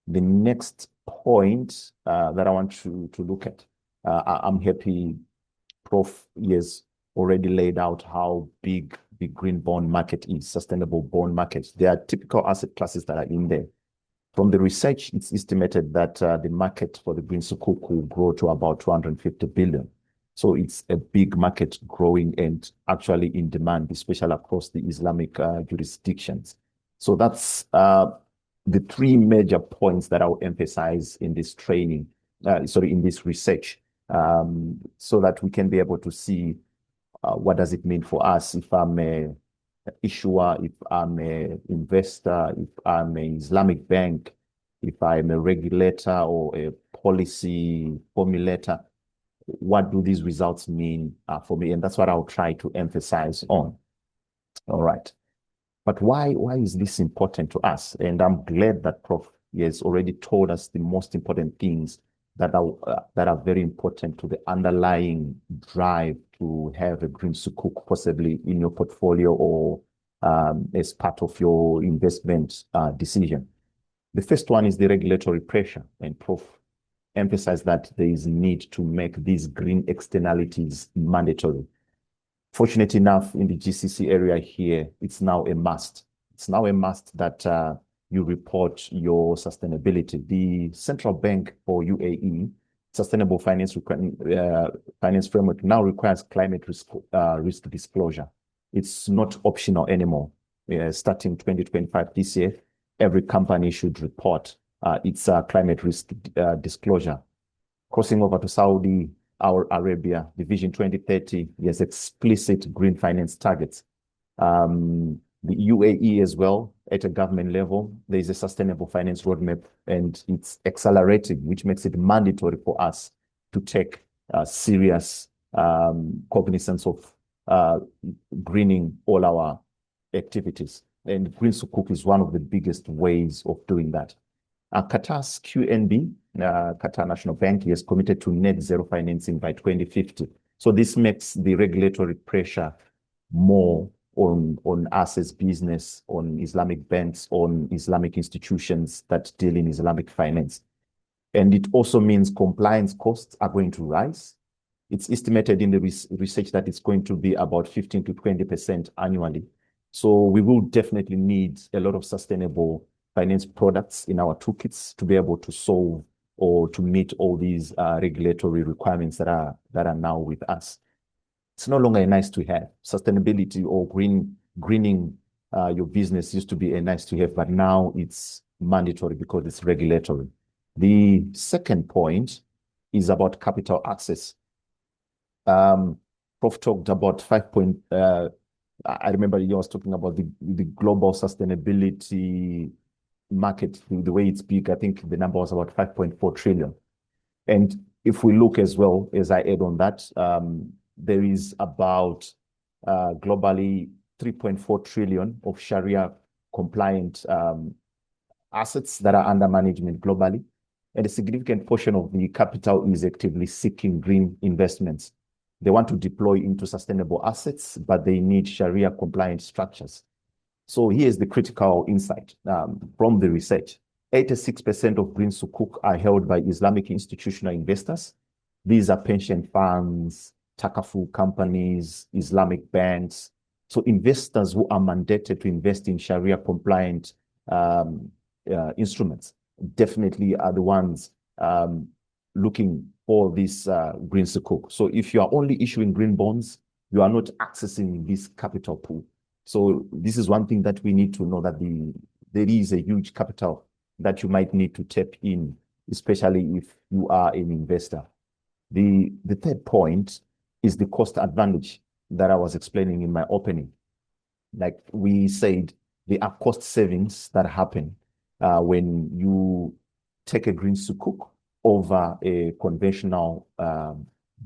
The next point that I want to look at, I'm happy Prof. Yes already laid out how big the green bond market is, sustainable bond markets. There are typical asset classes that are in there. From the research, it's estimated that the market for the green Sukuk will grow to about 250 billion. So it's a big market growing and actually in demand, especially across the Islamic jurisdictions. So that's the three major points that I'll emphasize in this training, in this research, so that we can be able to see what does it mean for us if I'm a issuer, if I'm an investor, if I'm an Islamic bank, if I'm a regulator or a policy formulator. What do these results mean for me? And that's what I'll try to emphasize on. All right. But why is this important to us? And I'm glad that Prof. has already told us the most important things that are very important to the underlying drive to have a green Sukuk possibly in your portfolio or as part of your investment decision. The first one is the regulatory pressure, and Prof. emphasized that there is need to make these green externalities mandatory. Fortunately enough, in the GCC area here, it's now a must. It's now a must that you report your sustainability. The Central Bank for UAE, Sustainable Finance Finance Framework, now requires climate risk disclosure. It's not optional anymore. Starting 2025 this year, every company should report its climate risk disclosure. Crossing over to Saudi Arabia, the Vision 2030 has explicit green finance targets. The UAE as well, at a government level, there is a sustainable finance roadmap, and it's accelerating, which makes it mandatory for us to take serious cognizance of greening all our activities. And Green Sukuk is one of the biggest ways of doing that. Qatar's QNB, Qatar National Bank, is committed to net zero financing by 2050. So this makes the regulatory pressure more on us as business, on Islamic banks, on Islamic institutions that deal in Islamic finance. And it also means compliance costs are going to rise. It's estimated in the research that it's going to be about 15 to 20% annually. So we will definitely need a lot of sustainable finance products in our toolkits to be able to solve or to meet all these regulatory requirements that are now with us. It's no longer a nice to have. Sustainability or greening your business used to be a nice to have, but now it's mandatory because it's regulatory. The second point is about capital access. Prof talked about 5 point. I remember he was talking about the global sustainability market, the way it's big. I think the number was about 5.4 trillion. And if we look as well, as I add on that, there is about globally 3.4 trillion of Sharia-compliant assets that are under management globally. And a significant portion of the capital is actively seeking green investments. They want to deploy into sustainable assets, but they need Sharia-compliant structures. So here's the critical insight from the research. 86% of Green Sukuk are held by Islamic institutional investors. These are pension funds, Takafu companies, Islamic banks. So investors who are mandated to invest in Sharia-compliant instruments definitely are the ones looking for this Green Sukuk. So if you are only issuing green bonds, you are not accessing this capital pool. So this is one thing that we need to know, that there is a huge capital that you might need to tap in, especially if you are an investor. The third point is the cost advantage that I was explaining in my opening. Like we said, there are cost savings that happen when you take a Green Sukuk over a conventional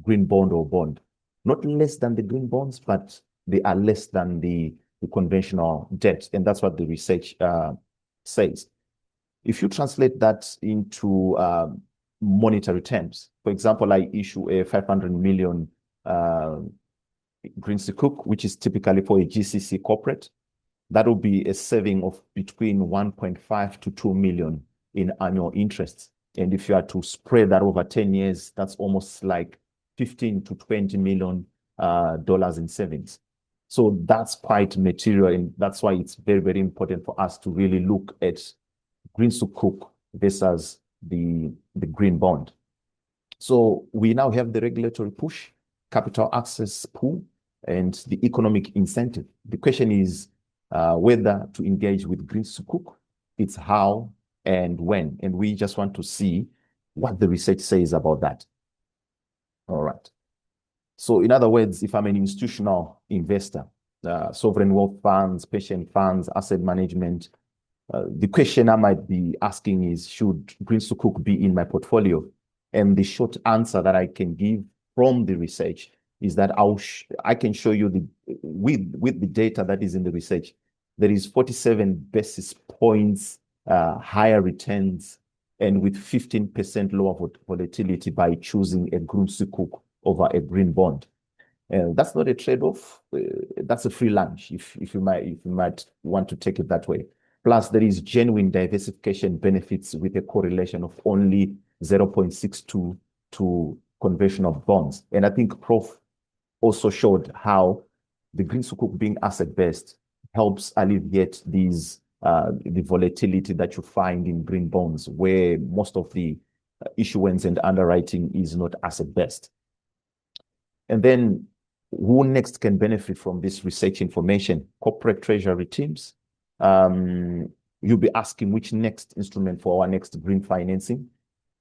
green bond or bond. Not less than the green bonds, but they are less than the conventional debt. And that's what the research says. If you translate that into monetary terms, for example, I issue a 500 million Green Sukuk, which is typically for a GCC corporate, that will be a saving of between 1.5 to 2 million in annual interests. And if you are to spread that over 10 years, that's almost like 15 to 20 million dollars in savings. So that's quite material, and that's why it's very, very important for us to really look at Green Sukuk versus the green bond. So we now have the regulatory push, capital access pool, and the economic incentive. The question is whether to engage with Green Sukuk. It's how and when, and we just want to see what the research says about that. All right. So in other words, if I'm an institutional investor, sovereign wealth funds, pension funds, asset management, the question I might be asking is, should Green Sukuk be in my portfolio? And the short answer that I can give from the research is that I can show you with the data that is in the research, there is 47 basis points higher returns and with 15% lower volatility by choosing a Green Sukuk over a green bond. That's not a trade-off. That's a free lunch, if you might want to take it that way. Plus, there is genuine diversification benefits with a correlation of only 0.62 to conventional bonds. And I think Prof also showed how the Green Sukuk being asset-based helps alleviate these the volatility that you find in green bonds, where most of the issuance and underwriting is not asset-based. And then who next can benefit from this research information? Corporate treasury teams. You'll be asking which next instrument for our next green financing.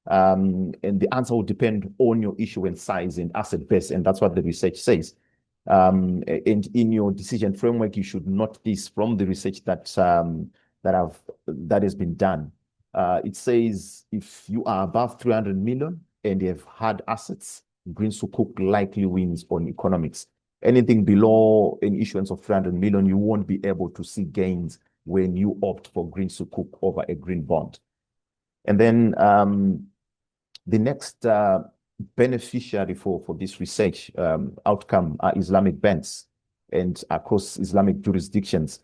And the answer will depend on your issuance size and asset base, and that's what the research says. And in your decision framework, you should note this from the research that has been done. It says if you are above 300 million and you have hard assets, Green Sukuk likely wins on economics. Anything below an issuance of 300 million, you won't be able to see gains when you opt for Green Sukuk over a green bond. And then the next beneficiary for this research outcome are Islamic banks. and across Islamic jurisdictions,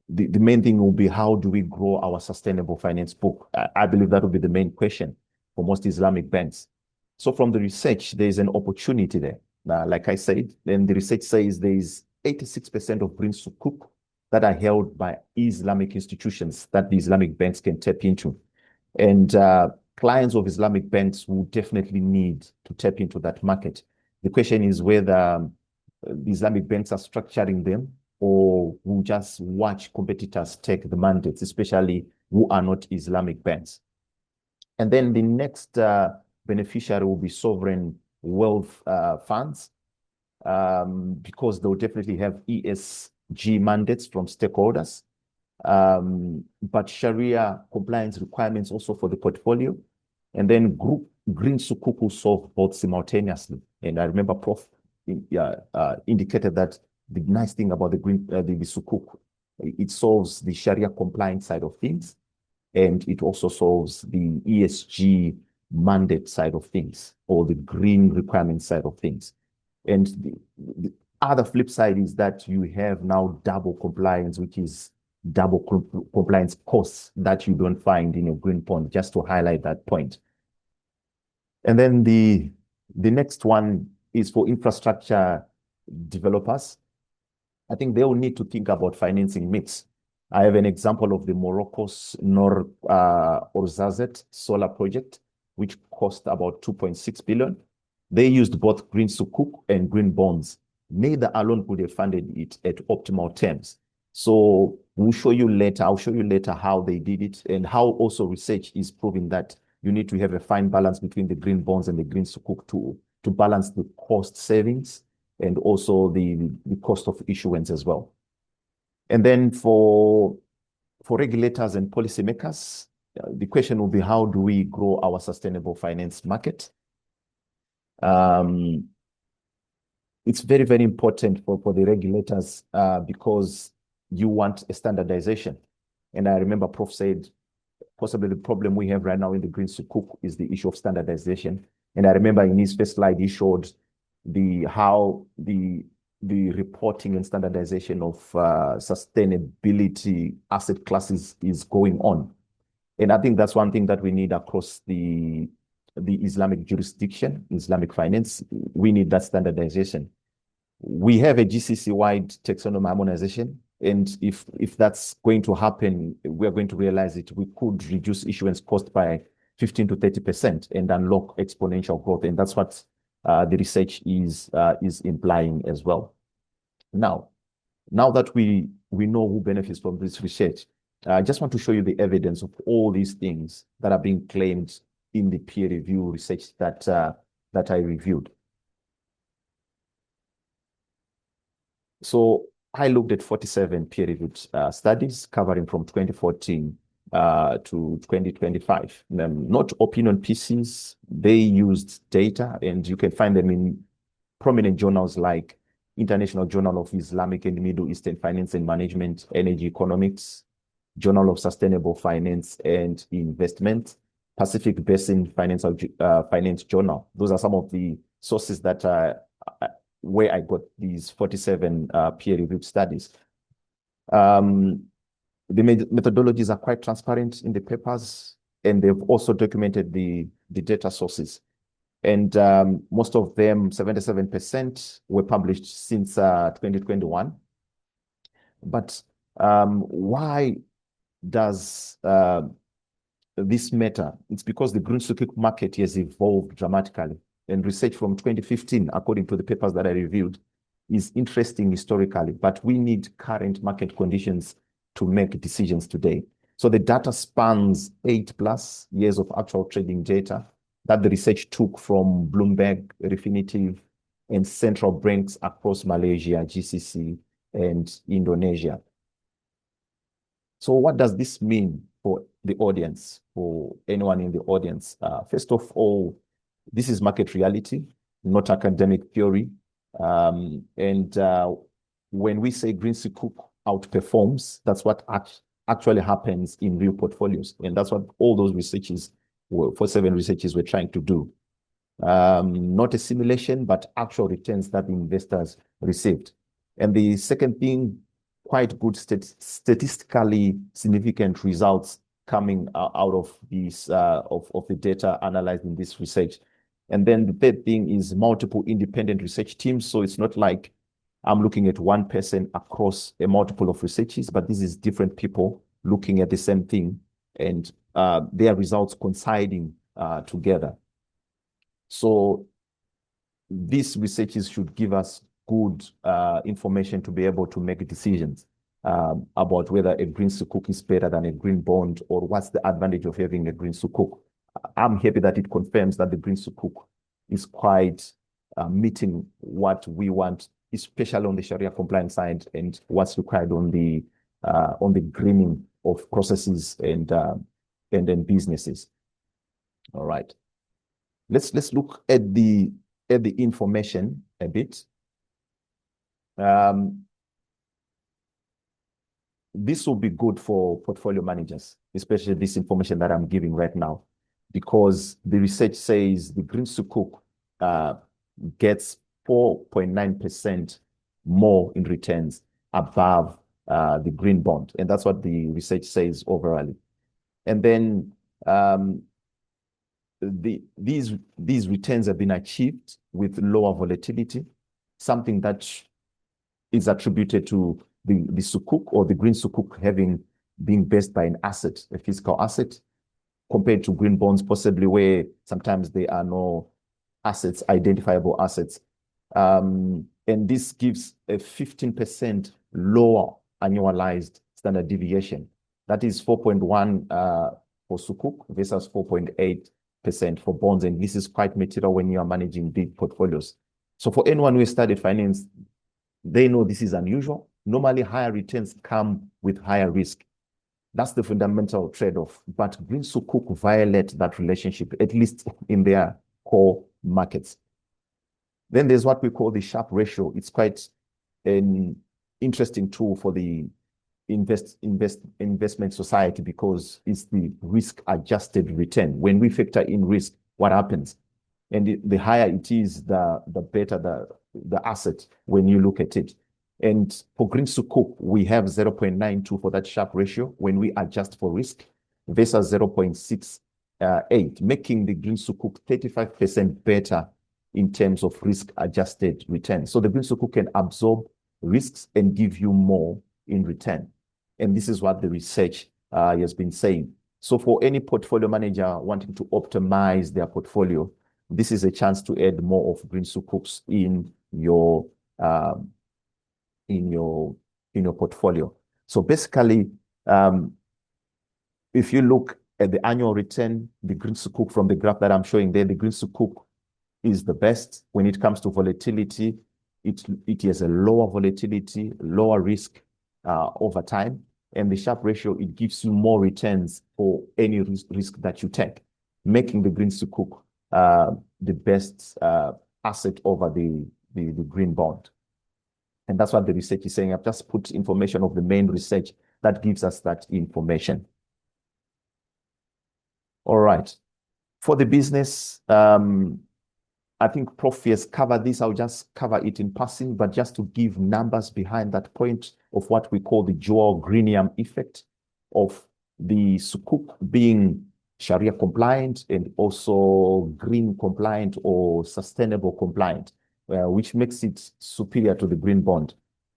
the main thing will be, how do we grow our sustainable finance book? I believe that will be the main question for most Islamic banks. So from the research, there's an opportunity there. Like I said, then the research says there is 86% of Green Sukuk that are held by Islamic institutions that the Islamic banks can tap into. And clients of Islamic banks will definitely need to tap into that market. The question is whether the Islamic banks are structuring them, or will just watch competitors take the mandates, especially who are not Islamic banks. And then the next beneficiary will be sovereign wealth funds, because they'll definitely have ESG mandates from stakeholders, but Sharia compliance requirements also for the portfolio. And then Green Sukuk will solve both simultaneously. And I remember Prof indicated that the nice thing about the Sukuk, it solves the Sharia compliant side of things, and it also solves the ESG mandate side of things, or the green requirement side of things. And the other flip side is that you have now double compliance, which is double compliance costs that you don't find in a green bond, just to highlight that point. And then the next one is for infrastructure developers. I think they will need to think about financing mix. I have an example of the Morocco's Nor Orzazet solar project, which cost about 2.6 billion. They used both Green Sukuk and green bonds. Neither alone could have funded it at optimal terms. So we'll show you later. I'll show you later how they did it, and how also research is proving that you need to have a fine balance between the green bonds and the Green Sukuk to balance the cost savings and also the cost of issuance as well. And then for regulators and policymakers, the question will be, how do we grow our sustainable finance market? It's very, very important for the regulators, because you want a standardization. And I remember Prof said, possibly the problem we have right now in the Green Sukuk is the issue of standardization. And I remember in his first slide, he showed how the reporting and standardization of sustainability asset classes is going on. And I think that's one thing that we need across the Islamic jurisdiction, Islamic finance. We need that standardization. We have a GCC-wide taxonomy harmonization, and if that's going to happen, we're going to realize it. We could reduce issuance cost by 15 to 30% and unlock exponential growth, and that's what the research is implying as well. Now that we know who benefits from this research, I just want to show you the evidence of all these things that are being claimed in the peer review research that I reviewed. So I looked at 47 peer-reviewed studies covering from 2014 to 2025. Not opinion pieces, they used data, and you can find them in prominent journals like International Journal of Islamic and Middle Eastern Finance and Management, Energy Economics, Journal of Sustainable Finance and Investment, Pacific Basin Finance Journal. Those are some of the sources that where I got these 47 peer-reviewed studies. The methodologies are quite transparent in the papers, and they've also documented the data sources. And most of them, 77%, were published since 2021. But why does this matter? It's because the Green Sukuk market has evolved dramatically. And research from 2015, according to the papers that I reviewed, is interesting historically, but we need current market conditions to make decisions today. So the data spans 8+ years of actual trading data that the research took from Bloomberg, Refinitiv, and central banks across Malaysia, GCC, and Indonesia. So what does this mean for the audience, for anyone in the audience? First of all, this is market reality, not academic theory. When we say Green Sukuk outperforms, that's what actually happens in real portfolios. And that's what all those researchers, 47 researchers, were trying to do. Not a simulation, but actual returns that investors received. And the second thing, quite good statistically significant results coming out of these of the data analyzed in this research. And then the third thing is multiple independent research teams. So it's not like I'm looking at one person across a multiple of researches, but this is different people looking at the same thing and their results coinciding together. So these researches should give us good information to be able to make decisions about whether a green sukuk is better than a green bond, or what's the advantage of having a green sukuk. I'm happy that it confirms that the green sukuk is quite meeting what we want, especially on the Sharia compliance side, and what's required on the greening of processes and then businesses. All right, let's look at the information a bit. This will be good for portfolio managers, especially this information that I'm giving right now, because the research says the green sukuk gets 4.9% more in returns above the green bond. And that's what the research says overall. And then these returns have been achieved with lower volatility, something that is attributed to the sukuk or the green sukuk having been based by an asset, a physical asset, compared to green bonds, possibly where sometimes there are no assets, identifiable assets. And this gives a 15% lower annualized standard deviation. That is 4.1 for sukuk versus 4.8% for bonds. And this is quite material when you are managing big portfolios. So for anyone who studied finance, they know this is unusual. Normally, higher returns come with higher risk. That's the fundamental trade-off. But green sukuk violate that relationship, at least in their core markets. Then there's what we call the Sharpe ratio. It's quite an interesting tool for the investment society because it's the risk-adjusted return. When we factor in risk, what happens? And the higher it is, the better the asset when you look at it. And for green sukuk, we have 0.92 for that Sharpe ratio when we adjust for risk versus 0.68, making the green sukuk 35% better in terms of risk-adjusted return. So the green sukuk can absorb risks and give you more in return. And this is what the research has been saying. So for any portfolio manager wanting to optimize their portfolio, this is a chance to add more of green sukuks in your portfolio. So basically, if you look at the annual return, the green sukuk from the graph that I'm showing there, the green sukuk is the best when it comes to volatility. It has a lower volatility, lower risk over time. And the Sharpe ratio, it gives you more returns for any risk that you take, making the green sukuk the best asset over the green bond. And that's what the research is saying. I've just put information of the main research that gives us that information. All right. For the business, I think Prof has covered this. I'll just cover it in passing, but just to give numbers behind that point of what we call the dual greenium effect of the sukuk being Sharia compliant and also green compliant or sustainable compliant, which makes it superior to the green bond.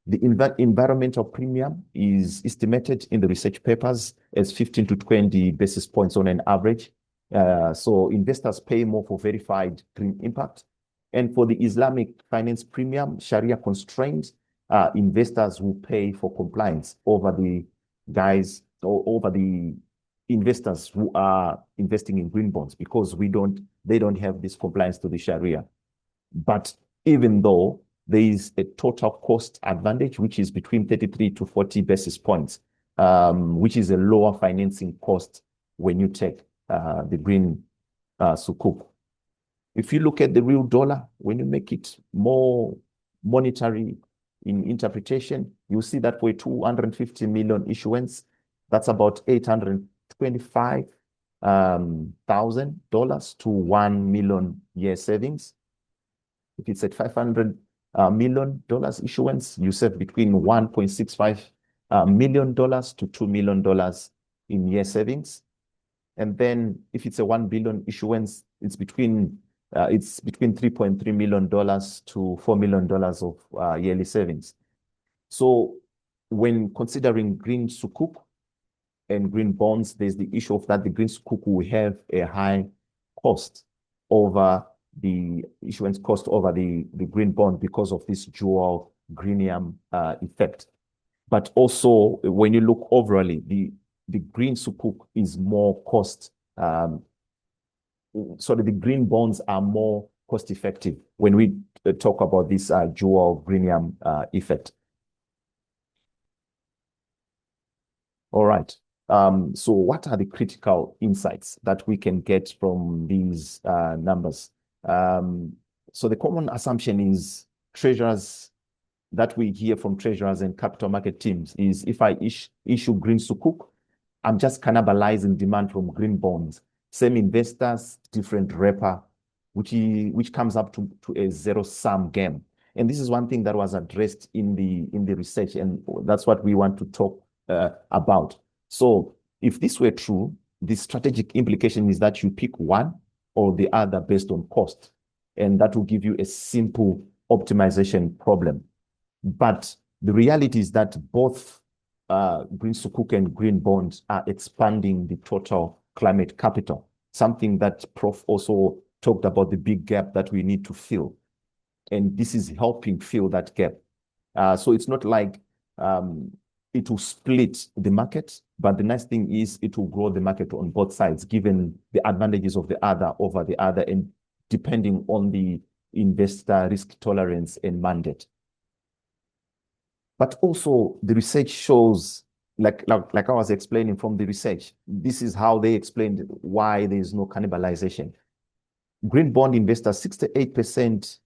The environmental premium is estimated in the research papers as 15 to 20 basis points on an average. So investors pay more for verified green impact. And for the Islamic finance premium, Sharia constrained, investors will pay for compliance over the guys or over the investors who are investing in green bonds, because they don't have this compliance to the Sharia. But even though there is a total cost advantage, which is between 33 to 40 basis points, which is a lower financing cost when you take the green sukuk. If you look at the real dollar, when you make it more monetary in interpretation, you see that for a 250 million issuance, that's about $825,000 to $1 million year savings. If it's at 500 million issuance, you save between $1.65 million to $2 million in year savings. And then if it's a 1 billion issuance, it's between 3.3 million dollars to $4 million of yearly savings. So when considering Green Sukuk and green bonds, there's the issue of that the Green Sukuk will have a high cost over the issuance cost over the green bond because of this dual greenium effect. But also, when you look overally, the Green Sukuk is more cost, so the green bonds are more cost effective when we talk about this dual greenium effect. All right. So what are the critical insights that we can get from these numbers? So the common assumption is treasurers that we hear from treasurers and capital market teams is if I issue Green Sukuk, I'm just cannibalizing demand from green bonds. Same investors, different wrapper, which comes up to a zero-sum game. And this is one thing that was addressed in the research, and that's what we want to talk about. So if this were true, the strategic implication is that you pick one or the other based on cost, and that will give you a simple optimization problem. But the reality is that both Green Sukuk and green bonds are expanding the total climate capital, something that Prof also talked about, the big gap that we need to fill. And this is helping fill that gap. So it's not like it will split the market, but the nice thing is it will grow the market on both sides, given the advantages of the other over the other, and depending on the investor risk tolerance and mandate. But also the research shows, like I was explaining from the research, this is how they explained why there is no cannibalization. Green bond investors, 68%,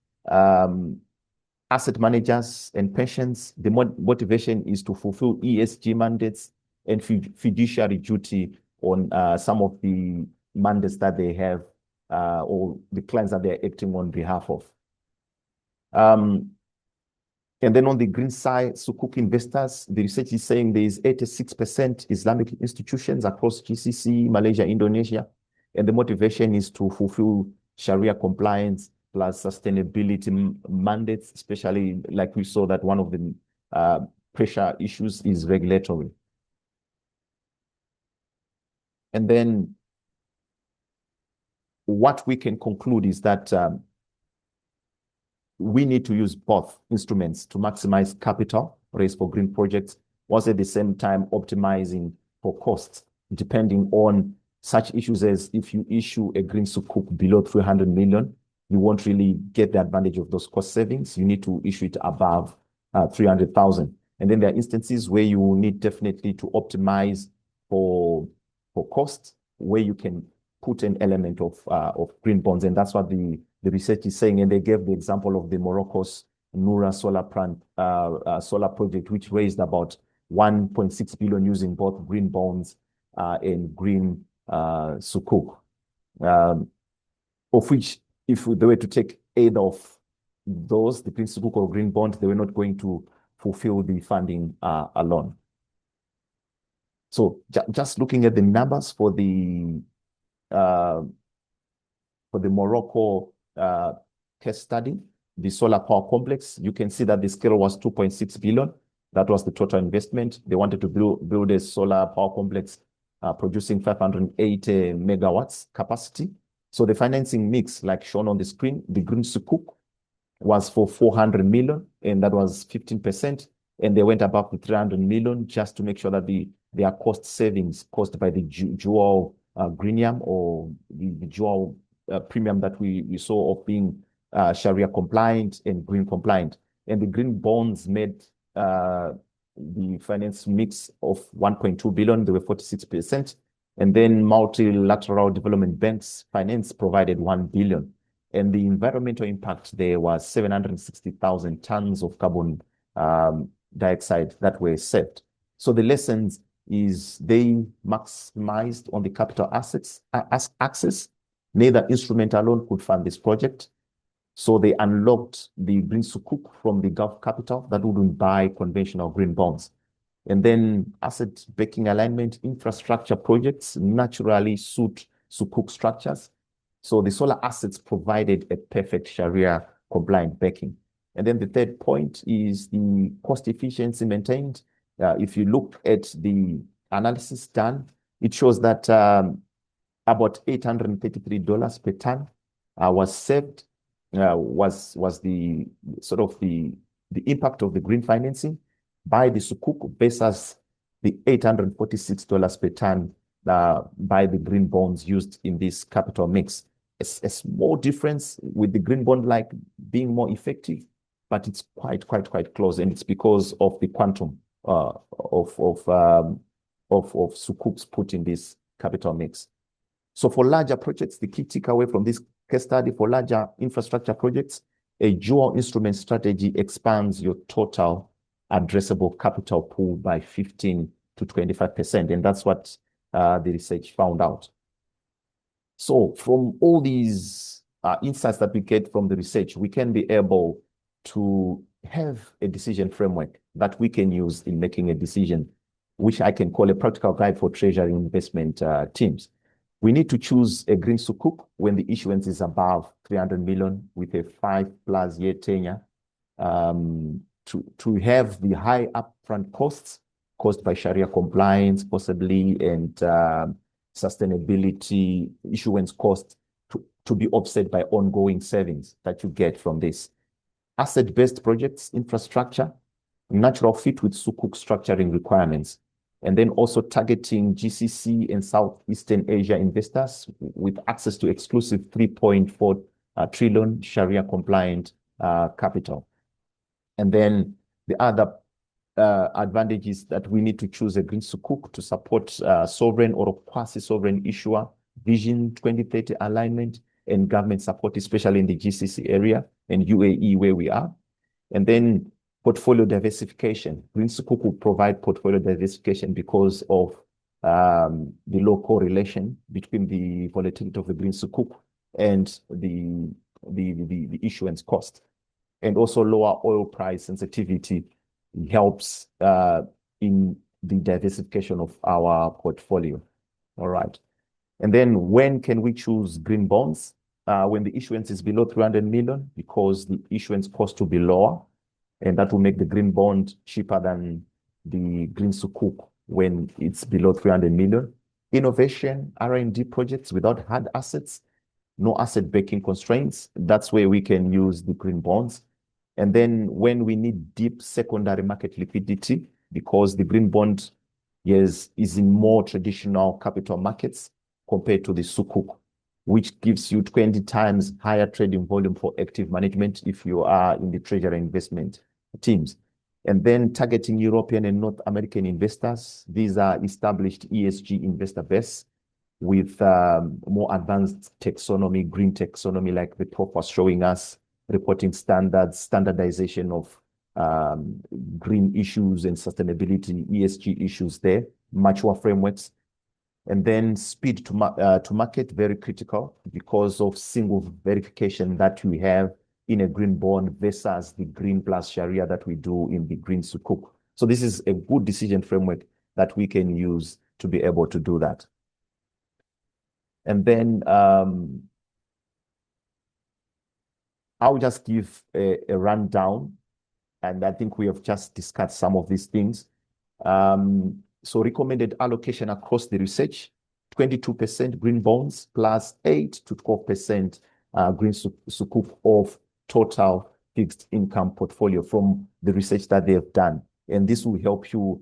asset managers and pensions, the motivation is to fulfill ESG mandates and fiduciary duty on some of the mandates that they have or the clients that they're acting on behalf of. And then on the green side, Sukuk investors, the research is saying there is 86% Islamic institutions across GCC, Malaysia, Indonesia, and the motivation is to fulfill Sharia compliance plus sustainability mandates, especially like we saw that one of the pressure issues is regulatory. And then what we can conclude is that we need to use both instruments to maximize capital raised for green projects, whilst at the same time optimizing for costs, depending on such issues as if you issue a Green Sukuk below 300 million, you won't really get the advantage of those cost savings. You need to issue it above 300,000. And then there are instances where you will need definitely to optimize for costs, where you can put an element of green bonds. And that's what the research is saying. And they gave the example of the Morocco's Noura solar project, which raised about 1.6 billion using both green bonds and green Sukuk, of which if they were to take either of those, the Green Sukuk or green bond, they were not going to fulfill the funding alone. So just looking at the numbers for the Morocco case study, the solar power complex, you can see that the scale was 2.6 billion. That was the total investment. They wanted to build a solar power complex producing 580 megawatts capacity. So the financing mix, like shown on the screen, the Green Sukuk was for 400 million, and that was 15%. And they went above the 300 million just to make sure that their cost savings caused by the dual greenium or the dual premium that we saw of being Sharia compliant and green compliant. And the green bonds made the finance mix of 1.2 billion, they were 46%. And then multilateral development banks finance provided 1 billion. And the environmental impact there was 760,000 tons of carbon dioxide that were saved. So the lessons is they maximized on the capital assets access. Neither instrument alone could fund this project. So they unlocked the Green Sukuk from the Gulf capital that wouldn't buy conventional green bonds. And then asset backing alignment infrastructure projects naturally suit Sukuk structures. So the solar assets provided a perfect Sharia compliant backing. And then the third point is the cost efficiency maintained. If you look at the analysis done, it shows that about $833 per ton was saved, was the sort of the impact of the green financing by the Sukuk versus the $846 per ton by the green bonds used in this capital mix. A small difference with the green bond like being more effective, but it's quite close, and it's because of the quantum of Sukuks put in this capital mix. So for larger projects, the key takeaway from this case study, for larger infrastructure projects, a dual instrument strategy expands your total addressable capital pool by 15 to 25%. And that's what the research found out. So from all these insights that we get from the research, we can be able to have a decision framework that we can use in making a decision, which I can call a practical guide for treasury investment teams. We need to choose a green sukuk when the issuance is above 300 million with a 5+ year tenure, to have the high upfront costs caused by Sharia compliance, possibly, and sustainability issuance costs to be offset by ongoing savings that you get from this. Asset-based projects, infrastructure, natural fit with sukuk structuring requirements, and then also targeting GCC and Southeastern Asia investors with access to exclusive 3.4 trillion Sharia-compliant capital. And then the other advantage is that we need to choose a green sukuk to support sovereign or quasi-sovereign issuer, Vision 2030 alignment, and government support, especially in the GCC area and UAE where we are. And then portfolio diversification. Green Sukuk will provide portfolio diversification because of the low correlation between the volatility of the Green Sukuk and the issuance cost. And also lower oil price sensitivity helps in the diversification of our portfolio. All right. And then when can we choose green bonds? When the issuance is below 300 million, because the issuance cost will be lower, and that will make the green bond cheaper than the green sukuk when it's below 300 million. Innovation, R&D projects without hard assets, no asset backing constraints. That's where we can use the green bonds. And then when we need deep secondary market liquidity, because the green bond is in more traditional capital markets compared to the sukuk, which gives you 20 times higher trading volume for active management if you are in the treasury investment teams. And then targeting European and North American investors. These are established ESG investor base with more advanced taxonomy, green taxonomy, like the Prof was showing us, reporting standards, standardization of green issues and sustainability, ESG issues there, mature frameworks. And then speed to market, very critical because of single verification that we have in a green bond versus the green plus Sharia that we do in the green sukuk. So this is a good decision framework that we can use to be able to do that. And then I'll just give a rundown, and I think we have just discussed some of these things. So recommended allocation across the research, 22% green bonds plus 8 to 12% green sukuk of total fixed income portfolio from the research that they have done. And this will help you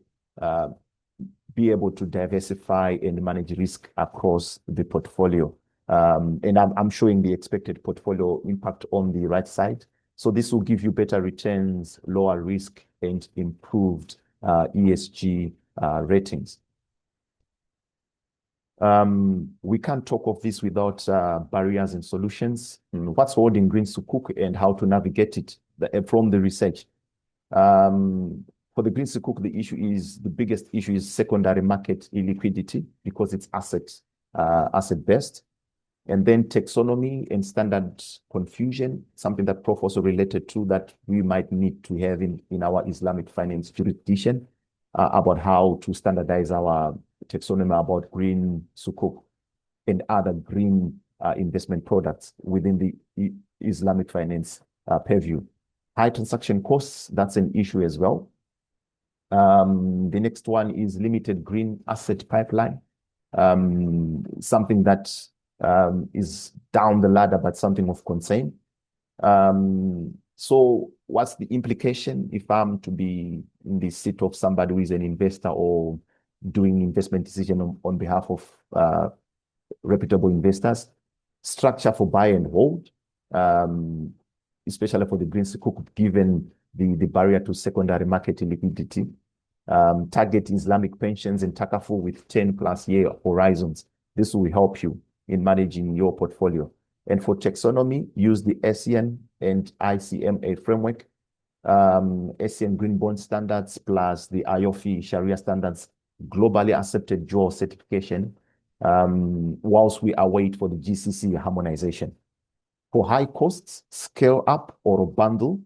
be able to diversify and manage risk across the portfolio. And I'm showing the expected portfolio impact on the right side. So this will give you better returns, lower risk, and improved ESG ratings. We can't talk of this without barriers and solutions. What's holding green sukuk and how to navigate it from the research. For the green sukuk, the biggest issue is secondary market illiquidity because it's asset based. And then taxonomy and standard confusion, something that Prof also related to that we might need to have in our Islamic finance jurisdiction about how to standardize our taxonomy about Green Sukuk and other green investment products within the Islamic finance purview. High transaction costs, that's an issue as well. The next one is limited green asset pipeline, something that is down the ladder, but something of concern. So what's the implication if I'm to be in the seat of somebody who is an investor or doing investment decision on behalf of reputable investors? Structure for buy and hold, especially for the Green Sukuk, given the barrier to secondary market liquidity. Target Islamic pensions and Takafu with 10+ year horizons. This will help you in managing your portfolio. And for taxonomy, use the ASEAN and ICMA framework, ASEAN Green Bond Standards plus the IOFI Sharia standards, globally accepted JOR certification, whilst we await for the GCC harmonization. For high costs, scale up or bundle,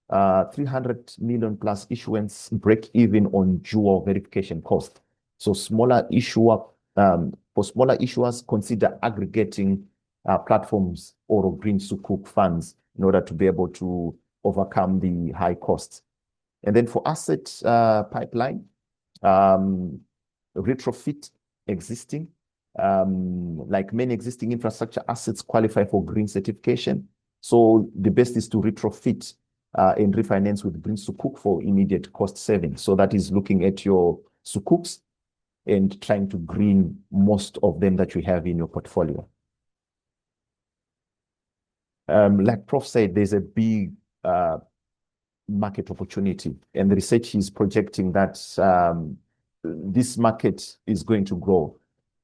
300 million plus issuance, break even on dual verification cost. So smaller issuer, for smaller issuers, consider aggregating platforms or Green Sukuk funds in order to be able to overcome the high costs. And then for asset pipeline, retrofit existing, like many existing infrastructure assets qualify for green certification. So the best is to retrofit and refinance with Green Sukuk for immediate cost savings. So that is looking at your Sukuks and trying to green most of them that you have in your portfolio. Like Prof said, there's a big market opportunity, and the research is projecting that this market is going to grow.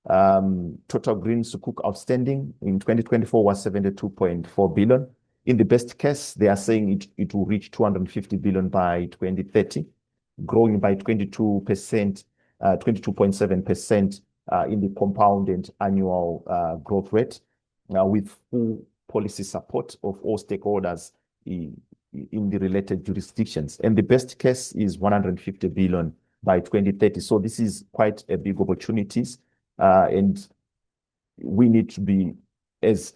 Total Green Sukuk outstanding in 2024 was 72.4 billion. In the best case, they are saying it will reach 250 billion by 2030, growing by 22%, 22.7% in the compounded annual growth rate, with full policy support of all stakeholders in the related jurisdictions. And the best case is 150 billion by 2030. So this is quite a big opportunities. And we need to be, as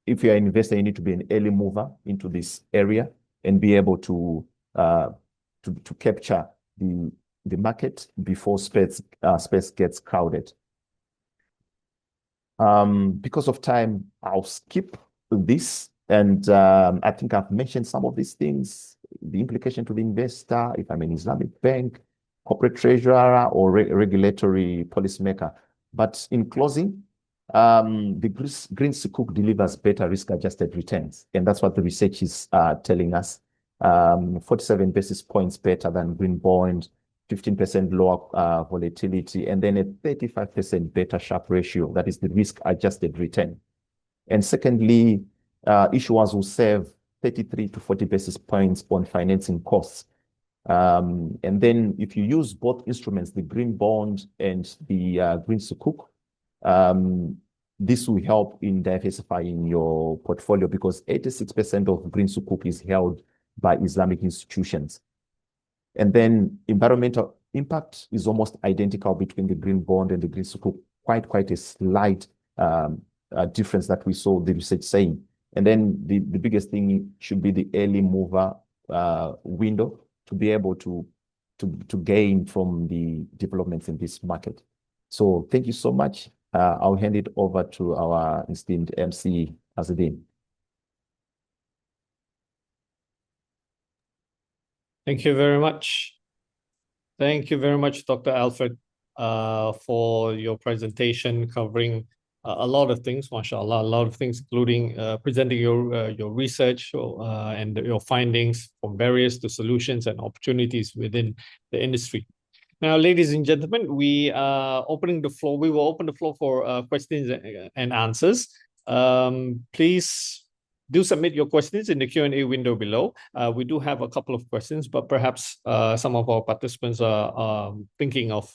if you're an investor, you need to be an early mover into this area and be able to capture the market before space gets crowded. Because of time, I'll skip this. And I think I've mentioned some of these things, the implication to the investor, if I'm an Islamic bank, corporate treasurer, or regulatory policymaker. But in closing, the Green Sukuk delivers better risk-adjusted returns. And that's what the research is telling us. 47 basis points better than green bond, 15% lower volatility, and then a 35% better Sharpe ratio. That is the risk-adjusted return. And secondly, issuers will save 33 to 40 basis points on financing costs. And then if you use both instruments, the green bond and the Green Sukuk, this will help in diversifying your portfolio because 86% of Green Sukuk is held by Islamic institutions. And then environmental impact is almost identical between the green bond and the Green Sukuk, quite a slight difference that we saw the research saying. And then the biggest thing should be the early mover window to be able to gain from the developments in this market. So thank you so much. I'll hand it over to our esteemed MC, Azadin. Thank you very much. Thank you very much, Dr. Alfred, for your presentation covering a lot of things, mashallah, a lot of things, including presenting your research and your findings from barriers to solutions and opportunities within the industry. Now, ladies and gentlemen, we are opening the floor. We will open the floor for questions and answers. Please do submit your questions in the Q&A window below. We do have a couple of questions, but perhaps some of our participants are thinking of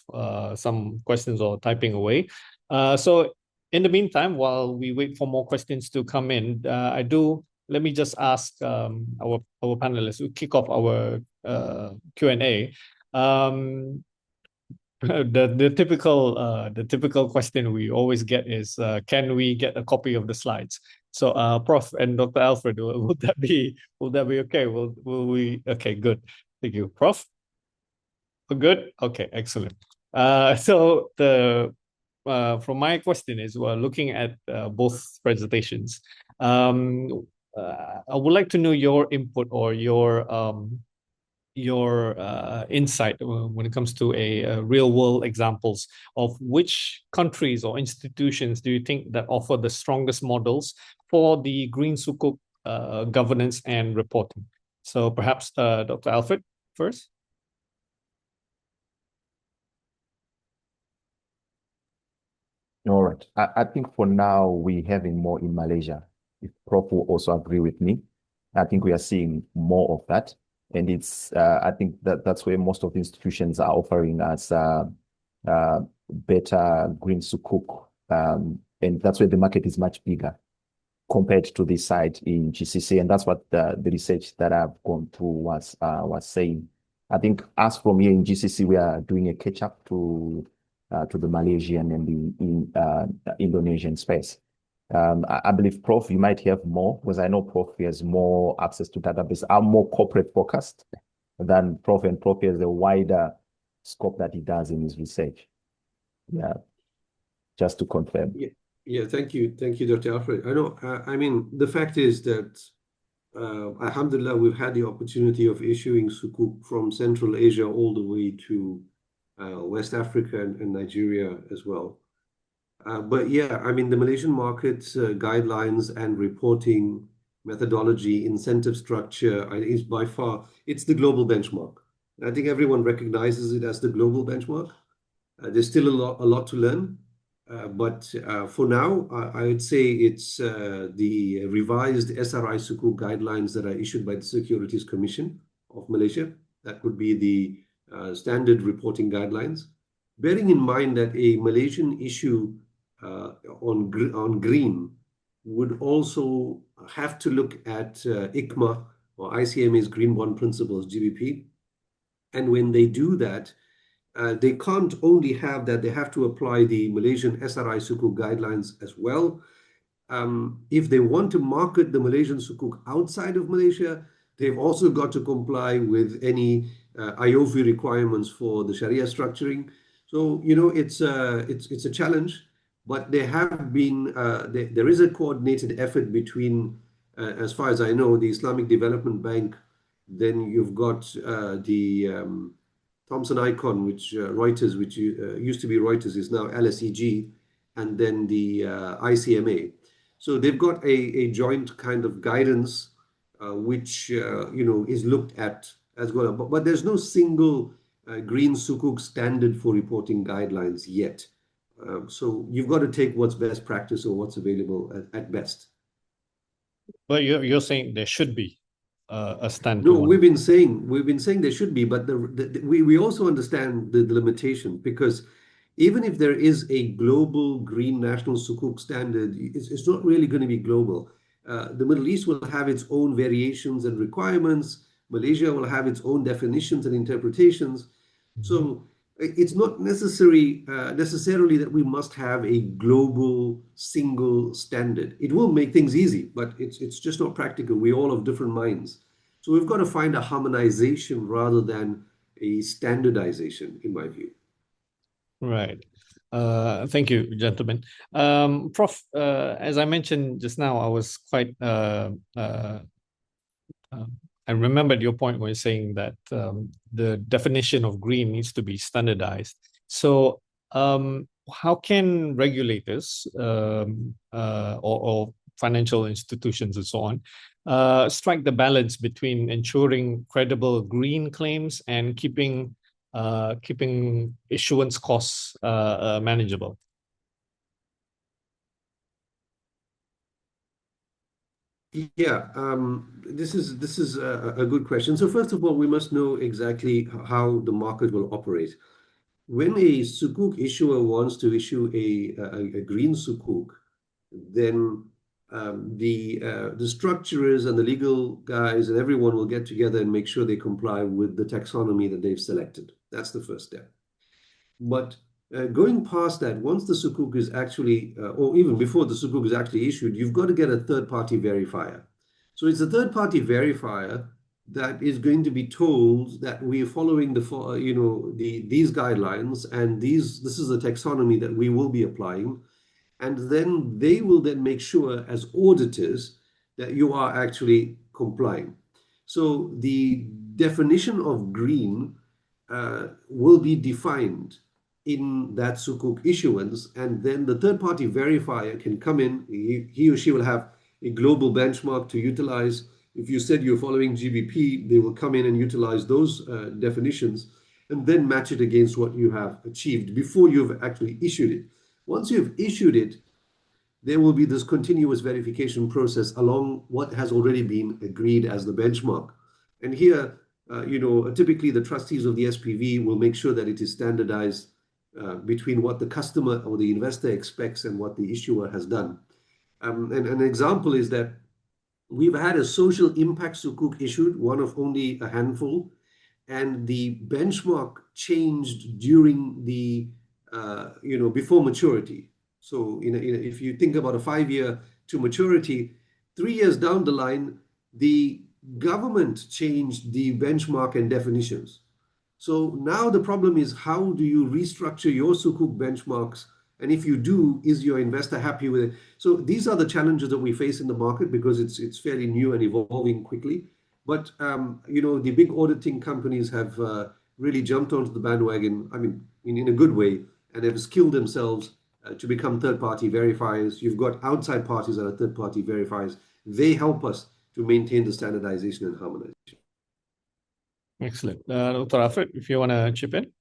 some questions or typing away. So In the meantime, while we wait for more questions to come in, let me just ask our panelists to kick off our Q&A. The typical question we always get is, can we get a copy of the slides? So, Prof and Dr. Alfred, would that be okay? Will we? Okay, good. Thank you, Prof. Good. Okay, excellent. So from my question is, we're looking at both presentations. I would like to know your input or your insight when it comes to a real world examples of which countries or institutions do you think that offer the strongest models for the Green Sukuk governance and reporting? So perhaps Dr. Alfred first. All right. I think for now we're having more in Malaysia. If Prof will also agree with me, I think we are seeing more of that. And it's, I think that's where most of the institutions are offering us better Green Sukuk. And that's where the market is much bigger compared to this side in GCC. And that's what the research that I've gone through was saying. I think us from here in GCC, we are doing a catch up to the Malaysian and the Indonesian space. I believe, Prof, you might have more, because I know Prof has more access to database. I'm more corporate focused than Prof, and Prof has a wider scope that he does in his research. Yeah, just to confirm. Yeah, thank you, Dr. Alfred. I know, I mean, the fact is that, alhamdulillah, we've had the opportunity of issuing sukuk from Central Asia all the way to West Africa and Nigeria as well. But yeah, I mean, the Malaysian market guidelines and reporting methodology, incentive structure is by far, it's the global benchmark. I think everyone recognizes it as the global benchmark. There's still a lot to learn. But for now, I would say it's the revised SRI Sukuk guidelines that are issued by the Securities Commission of Malaysia. That would be the standard reporting guidelines. Bearing in mind that a Malaysian issue on green would also have to look at ICMA or ICMA's Green Bond Principles, GBP. And when they do that, they can't only have that, they have to apply the Malaysian SRI Sukuk guidelines as well. If they want to market the Malaysian Sukuk outside of Malaysia, they've also got to comply with any IOFI requirements for the Sharia structuring. So, you know, it's a challenge, but there have been, there is a coordinated effort between, as far as I know, the Islamic Development Bank, then you've got the Thomson Icon, which Reuters, which used to be Reuters, is now LSEG, and then the ICMA. So they've got a joint kind of guidance, which you know, is looked at as well. But there's no single Green Sukuk standard for reporting guidelines yet. So you've got to take what's best practice or what's available at best. But you're saying there should be a standard. No, we've been saying there should be, but we also understand the limitation, because even if there is a global green national sukuk standard, it's not really going to be global. The Middle East will have its own variations and requirements. Malaysia will have its own definitions and interpretations. So it's not necessarily that we must have a global single standard. It will make things easy, but it's just not practical. We're all of different minds. So we've got to find a harmonization rather than a standardization, in my view. Right. Thank you, gentlemen. Prof, as I mentioned just now, I was quite I remembered your point when you're saying that the definition of green needs to be standardized. So how can regulators or financial institutions and so on strike the balance between ensuring credible green claims and keeping issuance costs manageable? Yeah, this is a good question. So first of all, we must know exactly how the market will operate. when a Sukuk issuer wants to issue a Green Sukuk, then the structurers and the legal guys and everyone will get together and make sure they comply with the taxonomy that they've selected. That's the first step. But going past that, once the Sukuk is actually, or even before the Sukuk is actually issued, you've got to get a third-party verifier. So it's a third-party verifier that is going to be told that we are following these guidelines, and this is the taxonomy that we will be applying. And then they will then make sure as auditors that you are actually complying. So the definition of green will be defined in that Sukuk issuance, and then the third-party verifier can come in. He or she will have a global benchmark to utilize. If you said you're following GBP, they will come in and utilize those definitions and then match it against what you have achieved before you've actually issued it. Once you've issued it, there will be this continuous verification process along what has already been agreed as the benchmark. And here, typically the trustees of the SPV will make sure that it is standardized between what the customer or the investor expects and what the issuer has done. And an example is that we've had a social impact Sukuk issued, one of only a handful, and the benchmark changed during the, before maturity. So if you think about a 5-year to maturity, 3 years down the line, the government changed the benchmark and definitions. So now the problem is, how do you restructure your Sukuk benchmarks? And if you do, is your investor happy with it? So these are the challenges that we face in the market because it's fairly new and evolving quickly. But, the big auditing companies have really jumped onto the bandwagon, I mean, in a good way, and have skilled themselves to become third-party verifiers. You've got outside parties that are third-party verifiers. They help us to maintain the standardization and harmonization. Excellent. Dr. Alfred, if you want to chip in.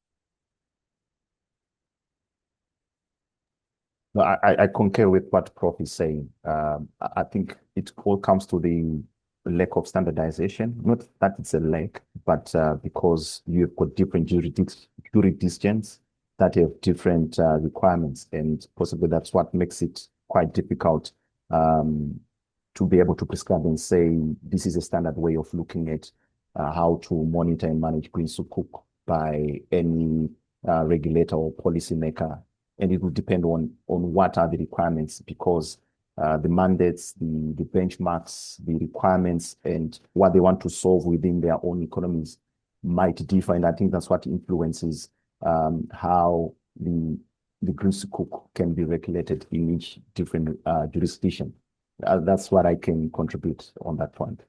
No, I concur with what Prof is saying. I think it all comes to the lack of standardization. Not that it's a lack, but because you've got different jurisdictions that have different requirements, and possibly that's what makes it quite difficult to be able to prescribe and say this is a standard way of looking at how to monitor and manage Green Sukuk by any regulator or policymaker. And it will depend on what are the requirements, because the mandates, the benchmarks, the requirements, and what they want to solve within their own economies might differ. And I think that's what influences how the Green Sukuk can be regulated in each different jurisdiction. That's what I can contribute on that point.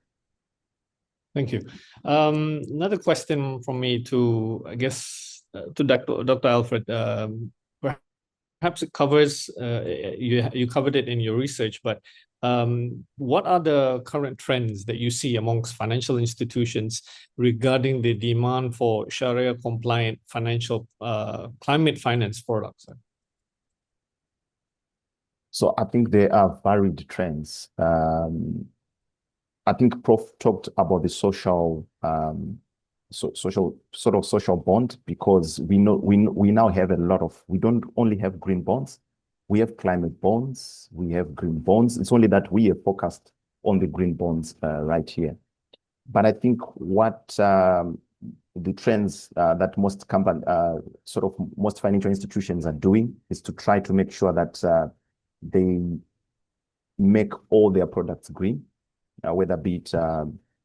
Thank you. Another question from me to, I guess, to Dr. Alfred. Perhaps it covers, you covered it in your research, but what are the current trends that you see amongst financial institutions regarding the demand for Sharia-compliant financial climate finance products? So I think there are varied trends. I think Prof talked about the social bond, because we now have a lot of, we don't only have green bonds, we have climate bonds, we have green bonds. It's only that we are focused on the green bonds right here. But I think what the trends that most most financial institutions are doing is to try to make sure that they make all their products green, whether be it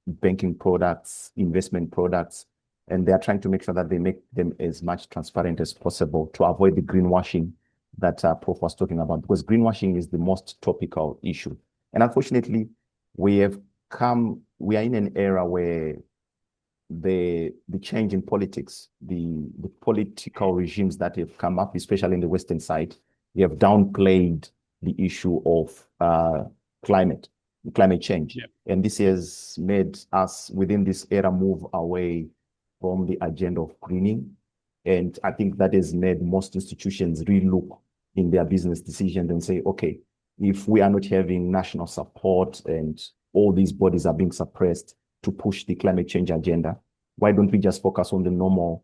banking products, investment products, and they are trying to make sure that they make them as much transparent as possible to avoid the greenwashing that Prof was talking about, because greenwashing is the most topical issue. And unfortunately, we are in an era where the change in politics, the political regimes that have come up, especially in the Western side, they have downplayed the issue of climate change. Yeah. And this has made us within this era move away from the agenda of greening. And I think that has made most institutions relook in their business decisions and say, okay, if we are not having national support and all these bodies are being suppressed to push the climate change agenda, why don't we just focus on the normal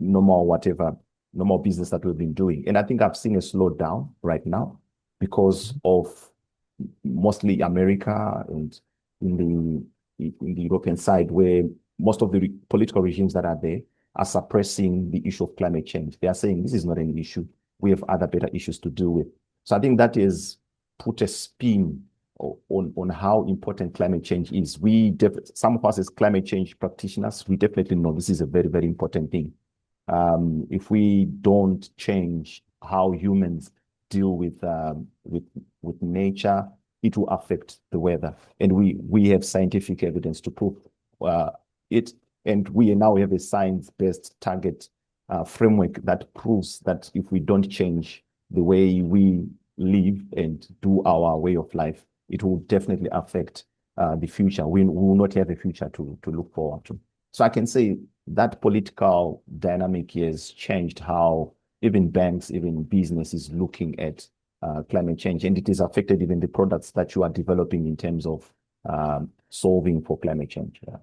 normal whatever, normal business that we've been doing. And I think I've seen a slowdown right now because of mostly America and in the European side, where most of the political regimes that are there are suppressing the issue of climate change. They are saying this is not an issue. We have other better issues to deal with. So I think that is put a spin on how important climate change is. Some of us as climate change practitioners, we definitely know this is a very, very important thing. If we don't change how humans deal with nature, it will affect the weather. And we have scientific evidence to prove it. And we now have a science-based target framework that proves that if we don't change the way we live and do our way of life, it will definitely affect the future. We will not have a future to look forward to. So I can say that political dynamic has changed how even banks, even business is looking at climate change, and it has affected even the products that you are developing in terms of solving for climate change. Yeah.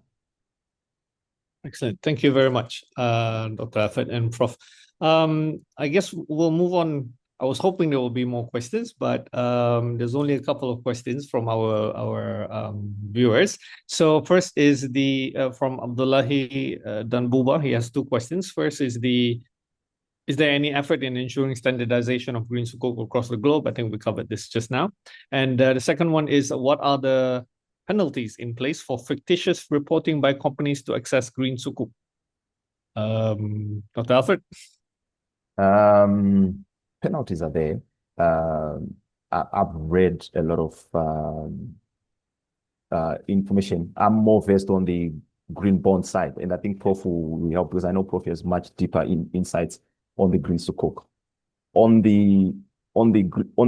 Excellent. Thank you very much, Dr. Afid and Prof. I guess we'll move on. I was hoping there will be more questions, but there's only a couple of questions from our viewers. So first is from Abdullahi Danbuba. He has two questions. First is there any effort in ensuring standardization of Green Sukuk across the globe? I think we covered this just now. And the second one is, what are the penalties in place for fictitious reporting by companies to access Green Sukuk? Dr. Alfred? Penalties are there. I've read a lot of information. I'm more versed on the green bond side, and I think Prof will help because I know Prof has much deeper insights on the Green Sukuk. On the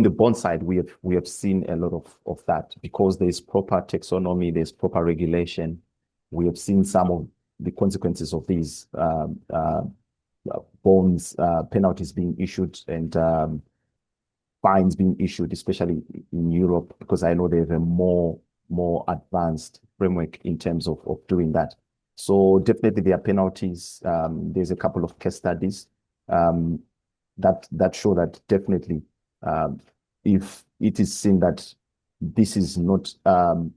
bond side, we have seen a lot of that because there's proper taxonomy, there's proper regulation. We have seen some of the consequences of these bonds, penalties being issued and fines being issued, especially in Europe, because I know they have a more advanced framework in terms of doing that. So definitely there are penalties. There's a couple of case studies that show that definitely if it is seen that this is not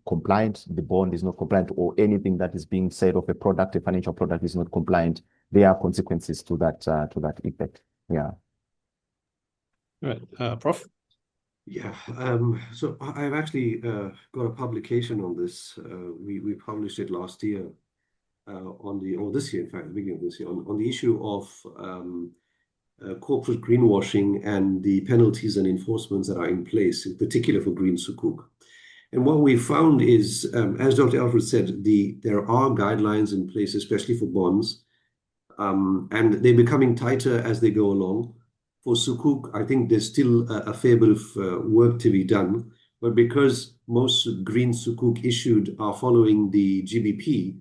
compliant, the bond is not compliant, or anything that is being said of a product, a financial product is not compliant, there are consequences to that effect. Yeah. Right. Prof? Yeah, so I've actually got a publication on this. We published it last year this year, in fact, the beginning of this year, on the issue of corporate greenwashing and the penalties and enforcements that are in place, in particular for Green Sukuk. And what we found is, as Dr. Alfred said, there are guidelines in place, especially for bonds, and they're becoming tighter as they go along. For Sukuk, I think there's still a fair bit of work to be done, but because most Green Sukuk issued are following the GBP,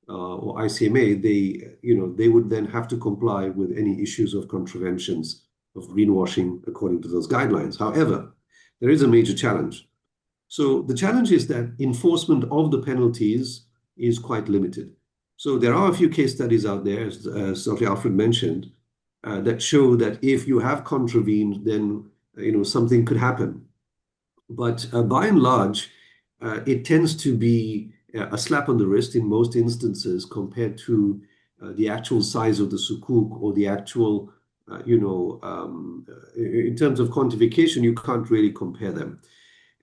or ICMA, they would then have to comply with any issues of contraventions of greenwashing according to those guidelines. However, there is a major challenge. So the challenge is that enforcement of the penalties is quite limited. So there are a few case studies out there, as Dr. Alfred mentioned, that show that if you have contravened, then something could happen. But by and large, it tends to be a slap on the wrist in most instances compared to the actual size of the sukuk or the actual, in terms of quantification, you can't really compare them.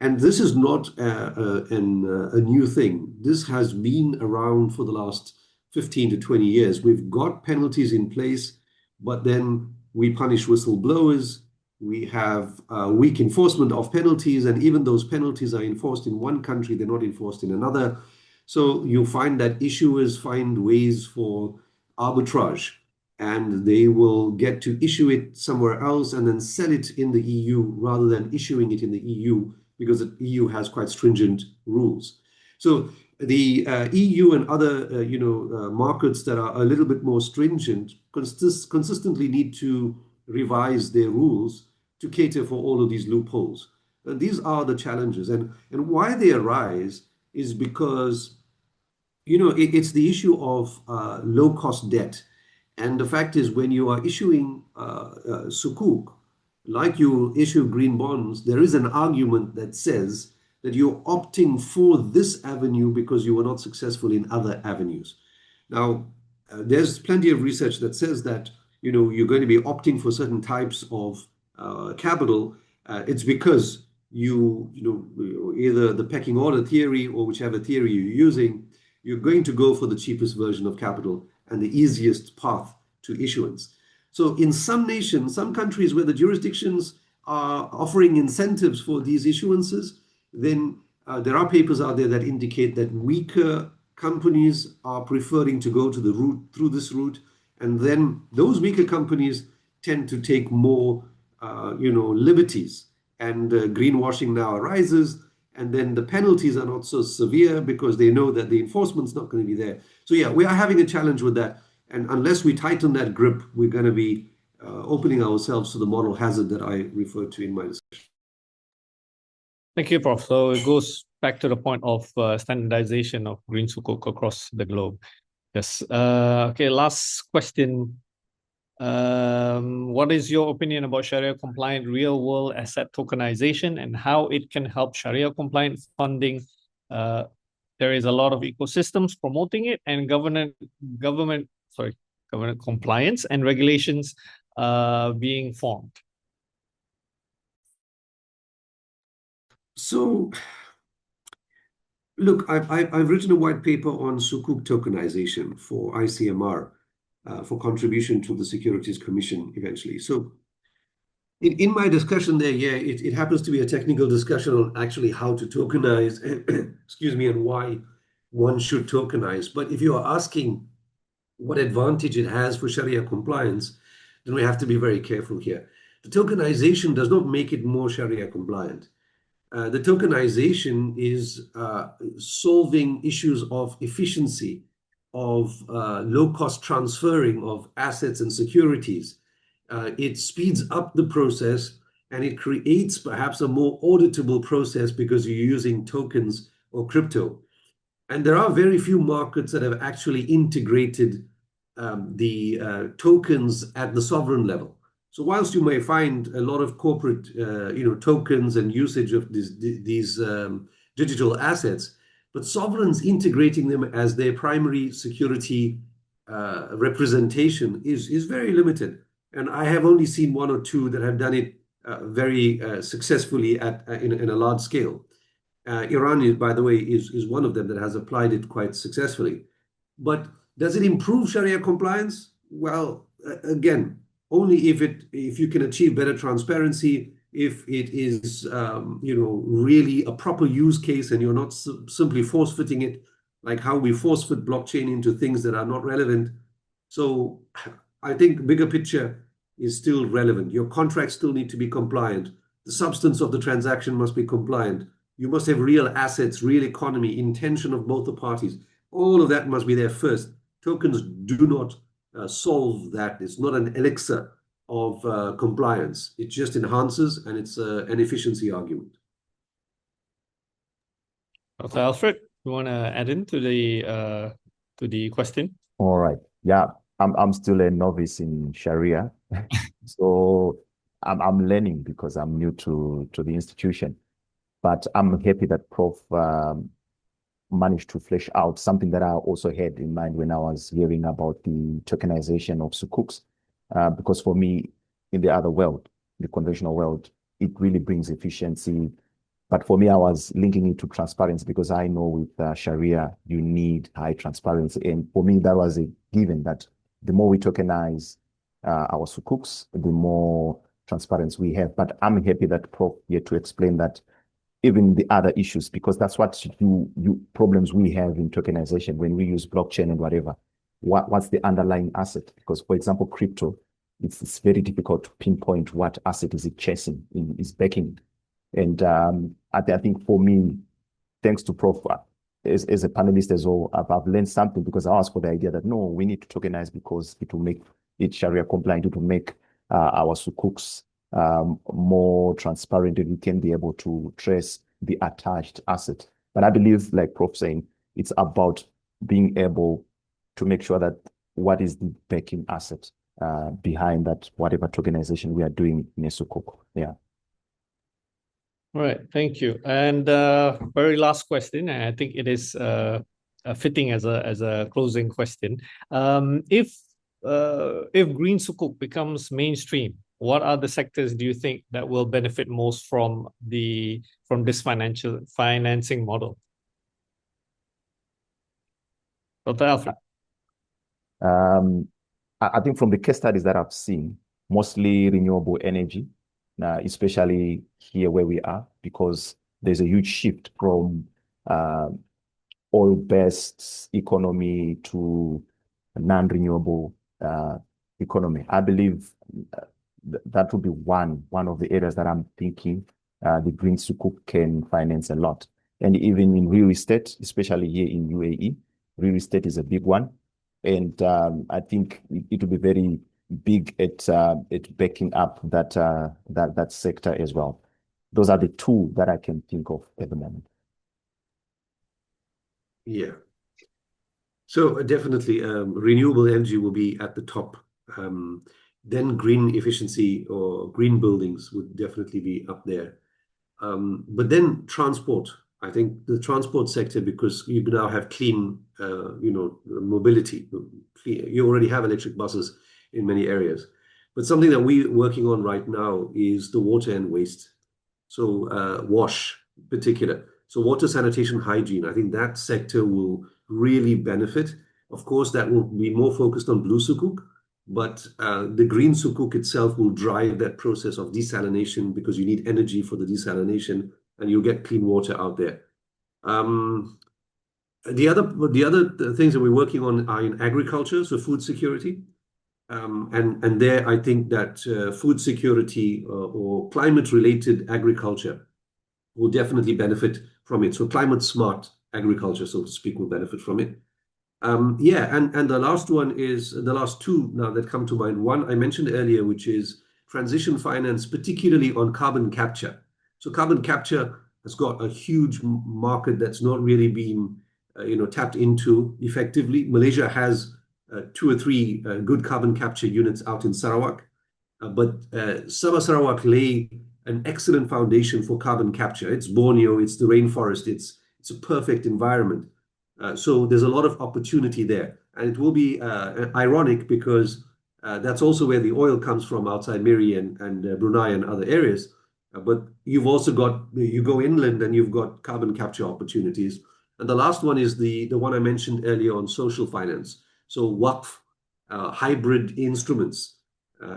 And this is not a new thing. This has been around for the last 15 to 20 years. We've got penalties in place, but then we punish whistleblowers. We have weak enforcement of penalties, and even those penalties are enforced in one country, they're not enforced in another. So you find that issuers find ways for arbitrage, and they will get to issue it somewhere else and then sell it in the EU rather than issuing it in the EU, because the EU has quite stringent rules. So the EU and other markets that are a little bit more stringent consistently need to revise their rules to cater for all of these loopholes. And these are the challenges, and why they arise is because it's the issue of low-cost debt. And the fact is, when you are issuing sukuk, like you issue green bonds, there is an argument that says that you're opting for this avenue because you were not successful in other avenues. Now, there's plenty of research that says that, you're going to be opting for certain types of capital. It's because either the pecking order theory or whichever theory you're using, you're going to go for the cheapest version of capital and the easiest path to issuance. So in some nations, some countries where the jurisdictions are offering incentives for these issuances, then there are papers out there that indicate that weaker companies are preferring to go to the route through this route, and then those weaker companies tend to take more, liberties, and greenwashing now arises, and then the penalties are not so severe because they know that the enforcement's not going to be there. So yeah, we are having a challenge with that, and unless we tighten that grip, we're going to be opening ourselves to the moral hazard that I referred to in my discussion. Thank you, Prof. So it goes back to the point of standardization of Green Sukuk across the globe. Yes. Okay, last question. What is your opinion about Sharia-compliant real-world asset tokenization and how it can help Sharia-compliant funding? There is a lot of ecosystems promoting it, and government compliance and regulations being formed. So, look, I've written a white paper on Sukuk tokenization for ICMR for contribution to the Securities Commission eventually. So, in my discussion there, yeah, it happens to be a technical discussion on actually how to tokenize, excuse me, and why one should tokenize. But if you are asking what advantage it has for Sharia compliance, then we have to be very careful here. The tokenization does not make it more Sharia compliant. The tokenization is solving issues of efficiency, of low-cost transferring of assets and securities. It speeds up the process, and it creates perhaps a more auditable process because you're using tokens or crypto. And there are very few markets that have actually integrated the tokens at the sovereign level. So whilst you may find a lot of corporate, tokens and usage of these digital assets, but sovereigns integrating them as their primary security representation is very limited. And I have only seen one or two that have done it very successfully in a large scale. Iran, by the way, is one of them that has applied it quite successfully. But does it improve Sharia compliance? Well, again, only if you can achieve better transparency, if it is really a proper use case and you're not simply force-fitting it, like how we force-fit blockchain into things that are not relevant. So I think bigger picture is still relevant. Your contracts still need to be compliant. The substance of the transaction must be compliant. You must have real assets, real economy, intention of both the parties. All of that must be there first. Tokens do not solve that. It's not an elixir of compliance. It just enhances, and it's an efficiency argument. Dr. Alfred, you want to add into the question? All right. Yeah, I'm still a novice in Sharia, so I'm learning because I'm new to the institution. But I'm happy that Prof managed to flesh out something that I also had in mind when I was hearing about the tokenization of sukuks. Because for me, in the other world, the conventional world, it really brings efficiency. But for me, I was linking it to transparency because I know with Sharia, you need high transparency. And for me, that was a given that the more we tokenize our sukuks, the more transparency we have. But I'm happy that Prof here to explain that even the other issues, because that's what problems we have in tokenization when we use blockchain and whatever. What's the underlying asset? Because, for example, crypto, it's very difficult to pinpoint what asset is it chasing, is backing. And I think for me, thanks to Prof, as a panelist as well, I've learned something because I asked for the idea that, no, we need to tokenize because it will make it Sharia compliant, it will make our sukuks more transparent, and we can be able to trace the attached asset. But I believe, like Prof saying, it's about being able to make sure that what is the backing asset behind that, whatever tokenization we are doing in a Sukuk. Yeah. All right, thank you. And very last question, and I think it is fitting as a closing question. If Green Sukuk becomes mainstream, what are the sectors do you think that will benefit most from this financing model? Dr. Alfred. I think from the case studies that I've seen, mostly renewable energy, especially here where we are, because there's a huge shift from oil-based economy to non-renewable economy. I believe that would be one of the areas that I'm thinking the Green Sukuk can finance a lot. And even in real estate, especially here in UAE, real estate is a big one. And I think it will be very big at backing up that sector as well. Those are the two that I can think of at the moment. Yeah. So definitely renewable energy will be at the top. Then green efficiency or green buildings would definitely be up there. But then transport. I think the transport sector, because you now have clean, mobility. You already have electric buses in many areas. But something that we're working on right now is the water and waste. So WASH in particular. So water, sanitation, hygiene. I think that sector will really benefit. Of course, that will be more focused on blue sukuk, but the green sukuk itself will drive that process of desalination, because you need energy for the desalination, and you'll get clean water out there. The other things that we're working on are in agriculture, so food security. And there, I think that food security or climate-related agriculture will definitely benefit from it. So climate-smart agriculture, so to speak, will benefit from it. And the last one is the last two now that come to mind. One I mentioned earlier, which is transition finance, particularly on carbon capture. So carbon capture has got a huge market that's not really been tapped into effectively. Malaysia has 2 or 3 good carbon capture units out in Sarawak, but Sabah Sarawak lay an excellent foundation for carbon capture. It's Borneo, it's the rainforest, it's a perfect environment. So there's a lot of opportunity there. And it will be ironic, because that's also where the oil comes from outside Miri and Brunei and other areas. But you've also got, you go inland and you've got carbon capture opportunities. And the last one is the one I mentioned earlier on social finance. So waqf, hybrid instruments.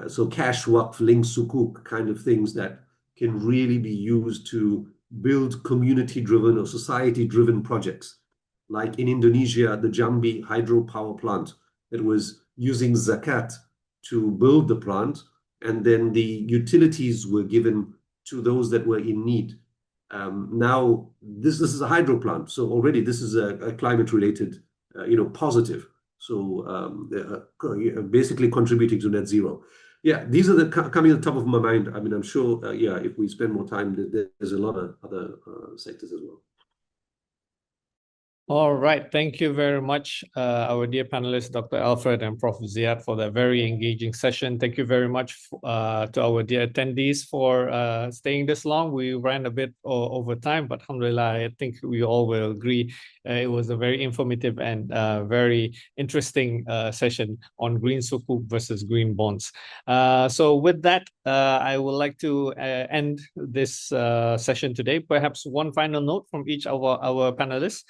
So cash waqf, link sukuk kind of things that can really be used to build community-driven or society-driven projects. Like in Indonesia, the Jambi hydropower plant that was using zakat to build the plant, and then the utilities were given to those that were in need. Now, this is a hydro plant, so already this is a climate-related, positive. So basically contributing to net zero. Yeah, these are coming at the top of my mind. I mean, I'm sure, if we spend more time, there's a lot of other sectors as well. All right. Thank you very much, our dear panelists, Dr. Alfred and Prof. Ziad, for that very engaging session. Thank you very much to our dear attendees for staying this long. We ran a bit over time, but alhamdulillah, I think we all will agree it was a very informative and very interesting session on green sukuk versus green bonds. So with that, I would like to end this session today. Perhaps one final note from each of our panelists.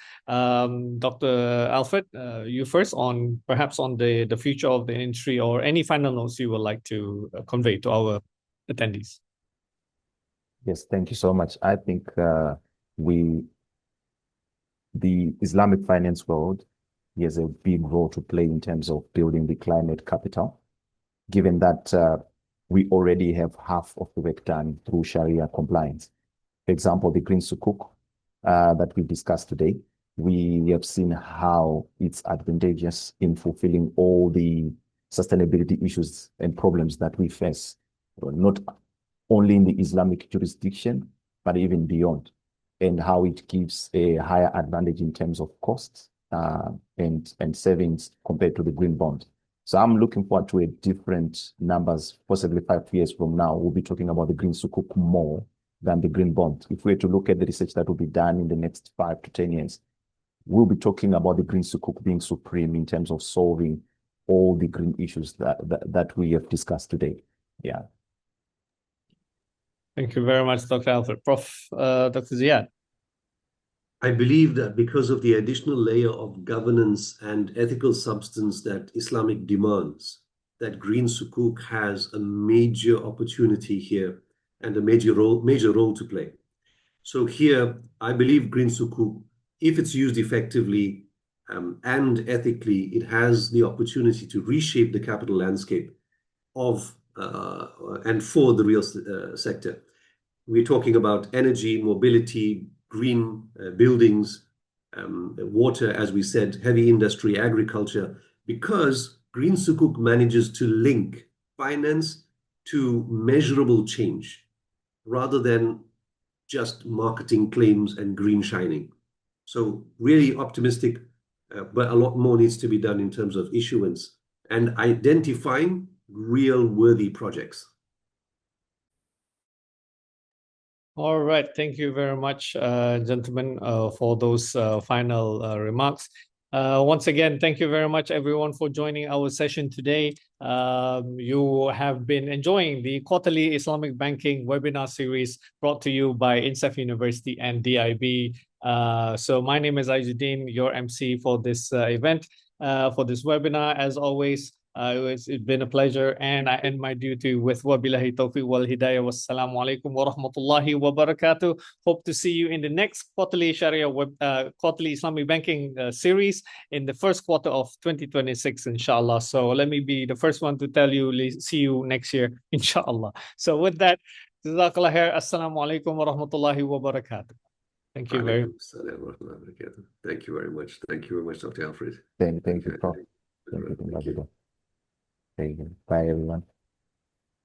Dr. Alfred, you first, on perhaps on the future of the industry, or any final notes you would like to convey to our attendees. Yes, thank you so much. I think the Islamic finance world has a big role to play in terms of building the climate capital, given that we already have half of the work done through Sharia compliance. For example, the Green Sukuk that we discussed today, we have seen how it's advantageous in fulfilling all the sustainability issues and problems that we face, not only in the Islamic jurisdiction, but even beyond, and how it gives a higher advantage in terms of costs and savings compared to the green bond. So I'm looking forward to a different numbers, possibly 5 years from now. We'll be talking about the Green Sukuk more than the Green Bond. If we were to look at the research that will be done in the next 5 to 10 years, we'll be talking about the Green Sukuk being supreme in terms of solving all the green issues that we have discussed today. Yeah. Thank you very much, Dr. Alfred. Prof. Dr. Ziad. I believe that because of the additional layer of governance and ethical substance that Islamic demands, that Green Sukuk has a major opportunity here and a major role to play. So here, I believe Green Sukuk, if it's used effectively and ethically, it has the opportunity to reshape the capital landscape of and for the real sector. We're talking about energy, mobility, green buildings, water, as we said, heavy industry, agriculture, because Green Sukuk manages to link finance to measurable change rather than just marketing claims and green shining. So really optimistic, but a lot more needs to be done in terms of issuance and identifying real worthy projects. All right. Thank you very much, gentlemen, for those final remarks. Once again, thank you very much, everyone, for joining our session today. You have been enjoying the quarterly Islamic Banking webinar series brought to you by INCEIF University and DIB. So my name is Aizuddin, your MC for this event, for this webinar. As always, it's been a pleasure, and I end my duty with wabillahi tawfiq wal hidayah. Wassalamu alaikum wa rahmatullahi wa barakatuh. Hope to see you in the next quarterly quarterly Islamic Banking series in the first quarter of 2026, inshallah. So let me be the first one to tell you, see you next year, inshallah. So with that, jazakallah khair. Assalamu alaikum wa rahmatullahi wa barakatuh. Thank you very much. Thank you very much. Thank you very much, Dr. Alfred. Thank you, Prof. Thank you. Bye, everyone.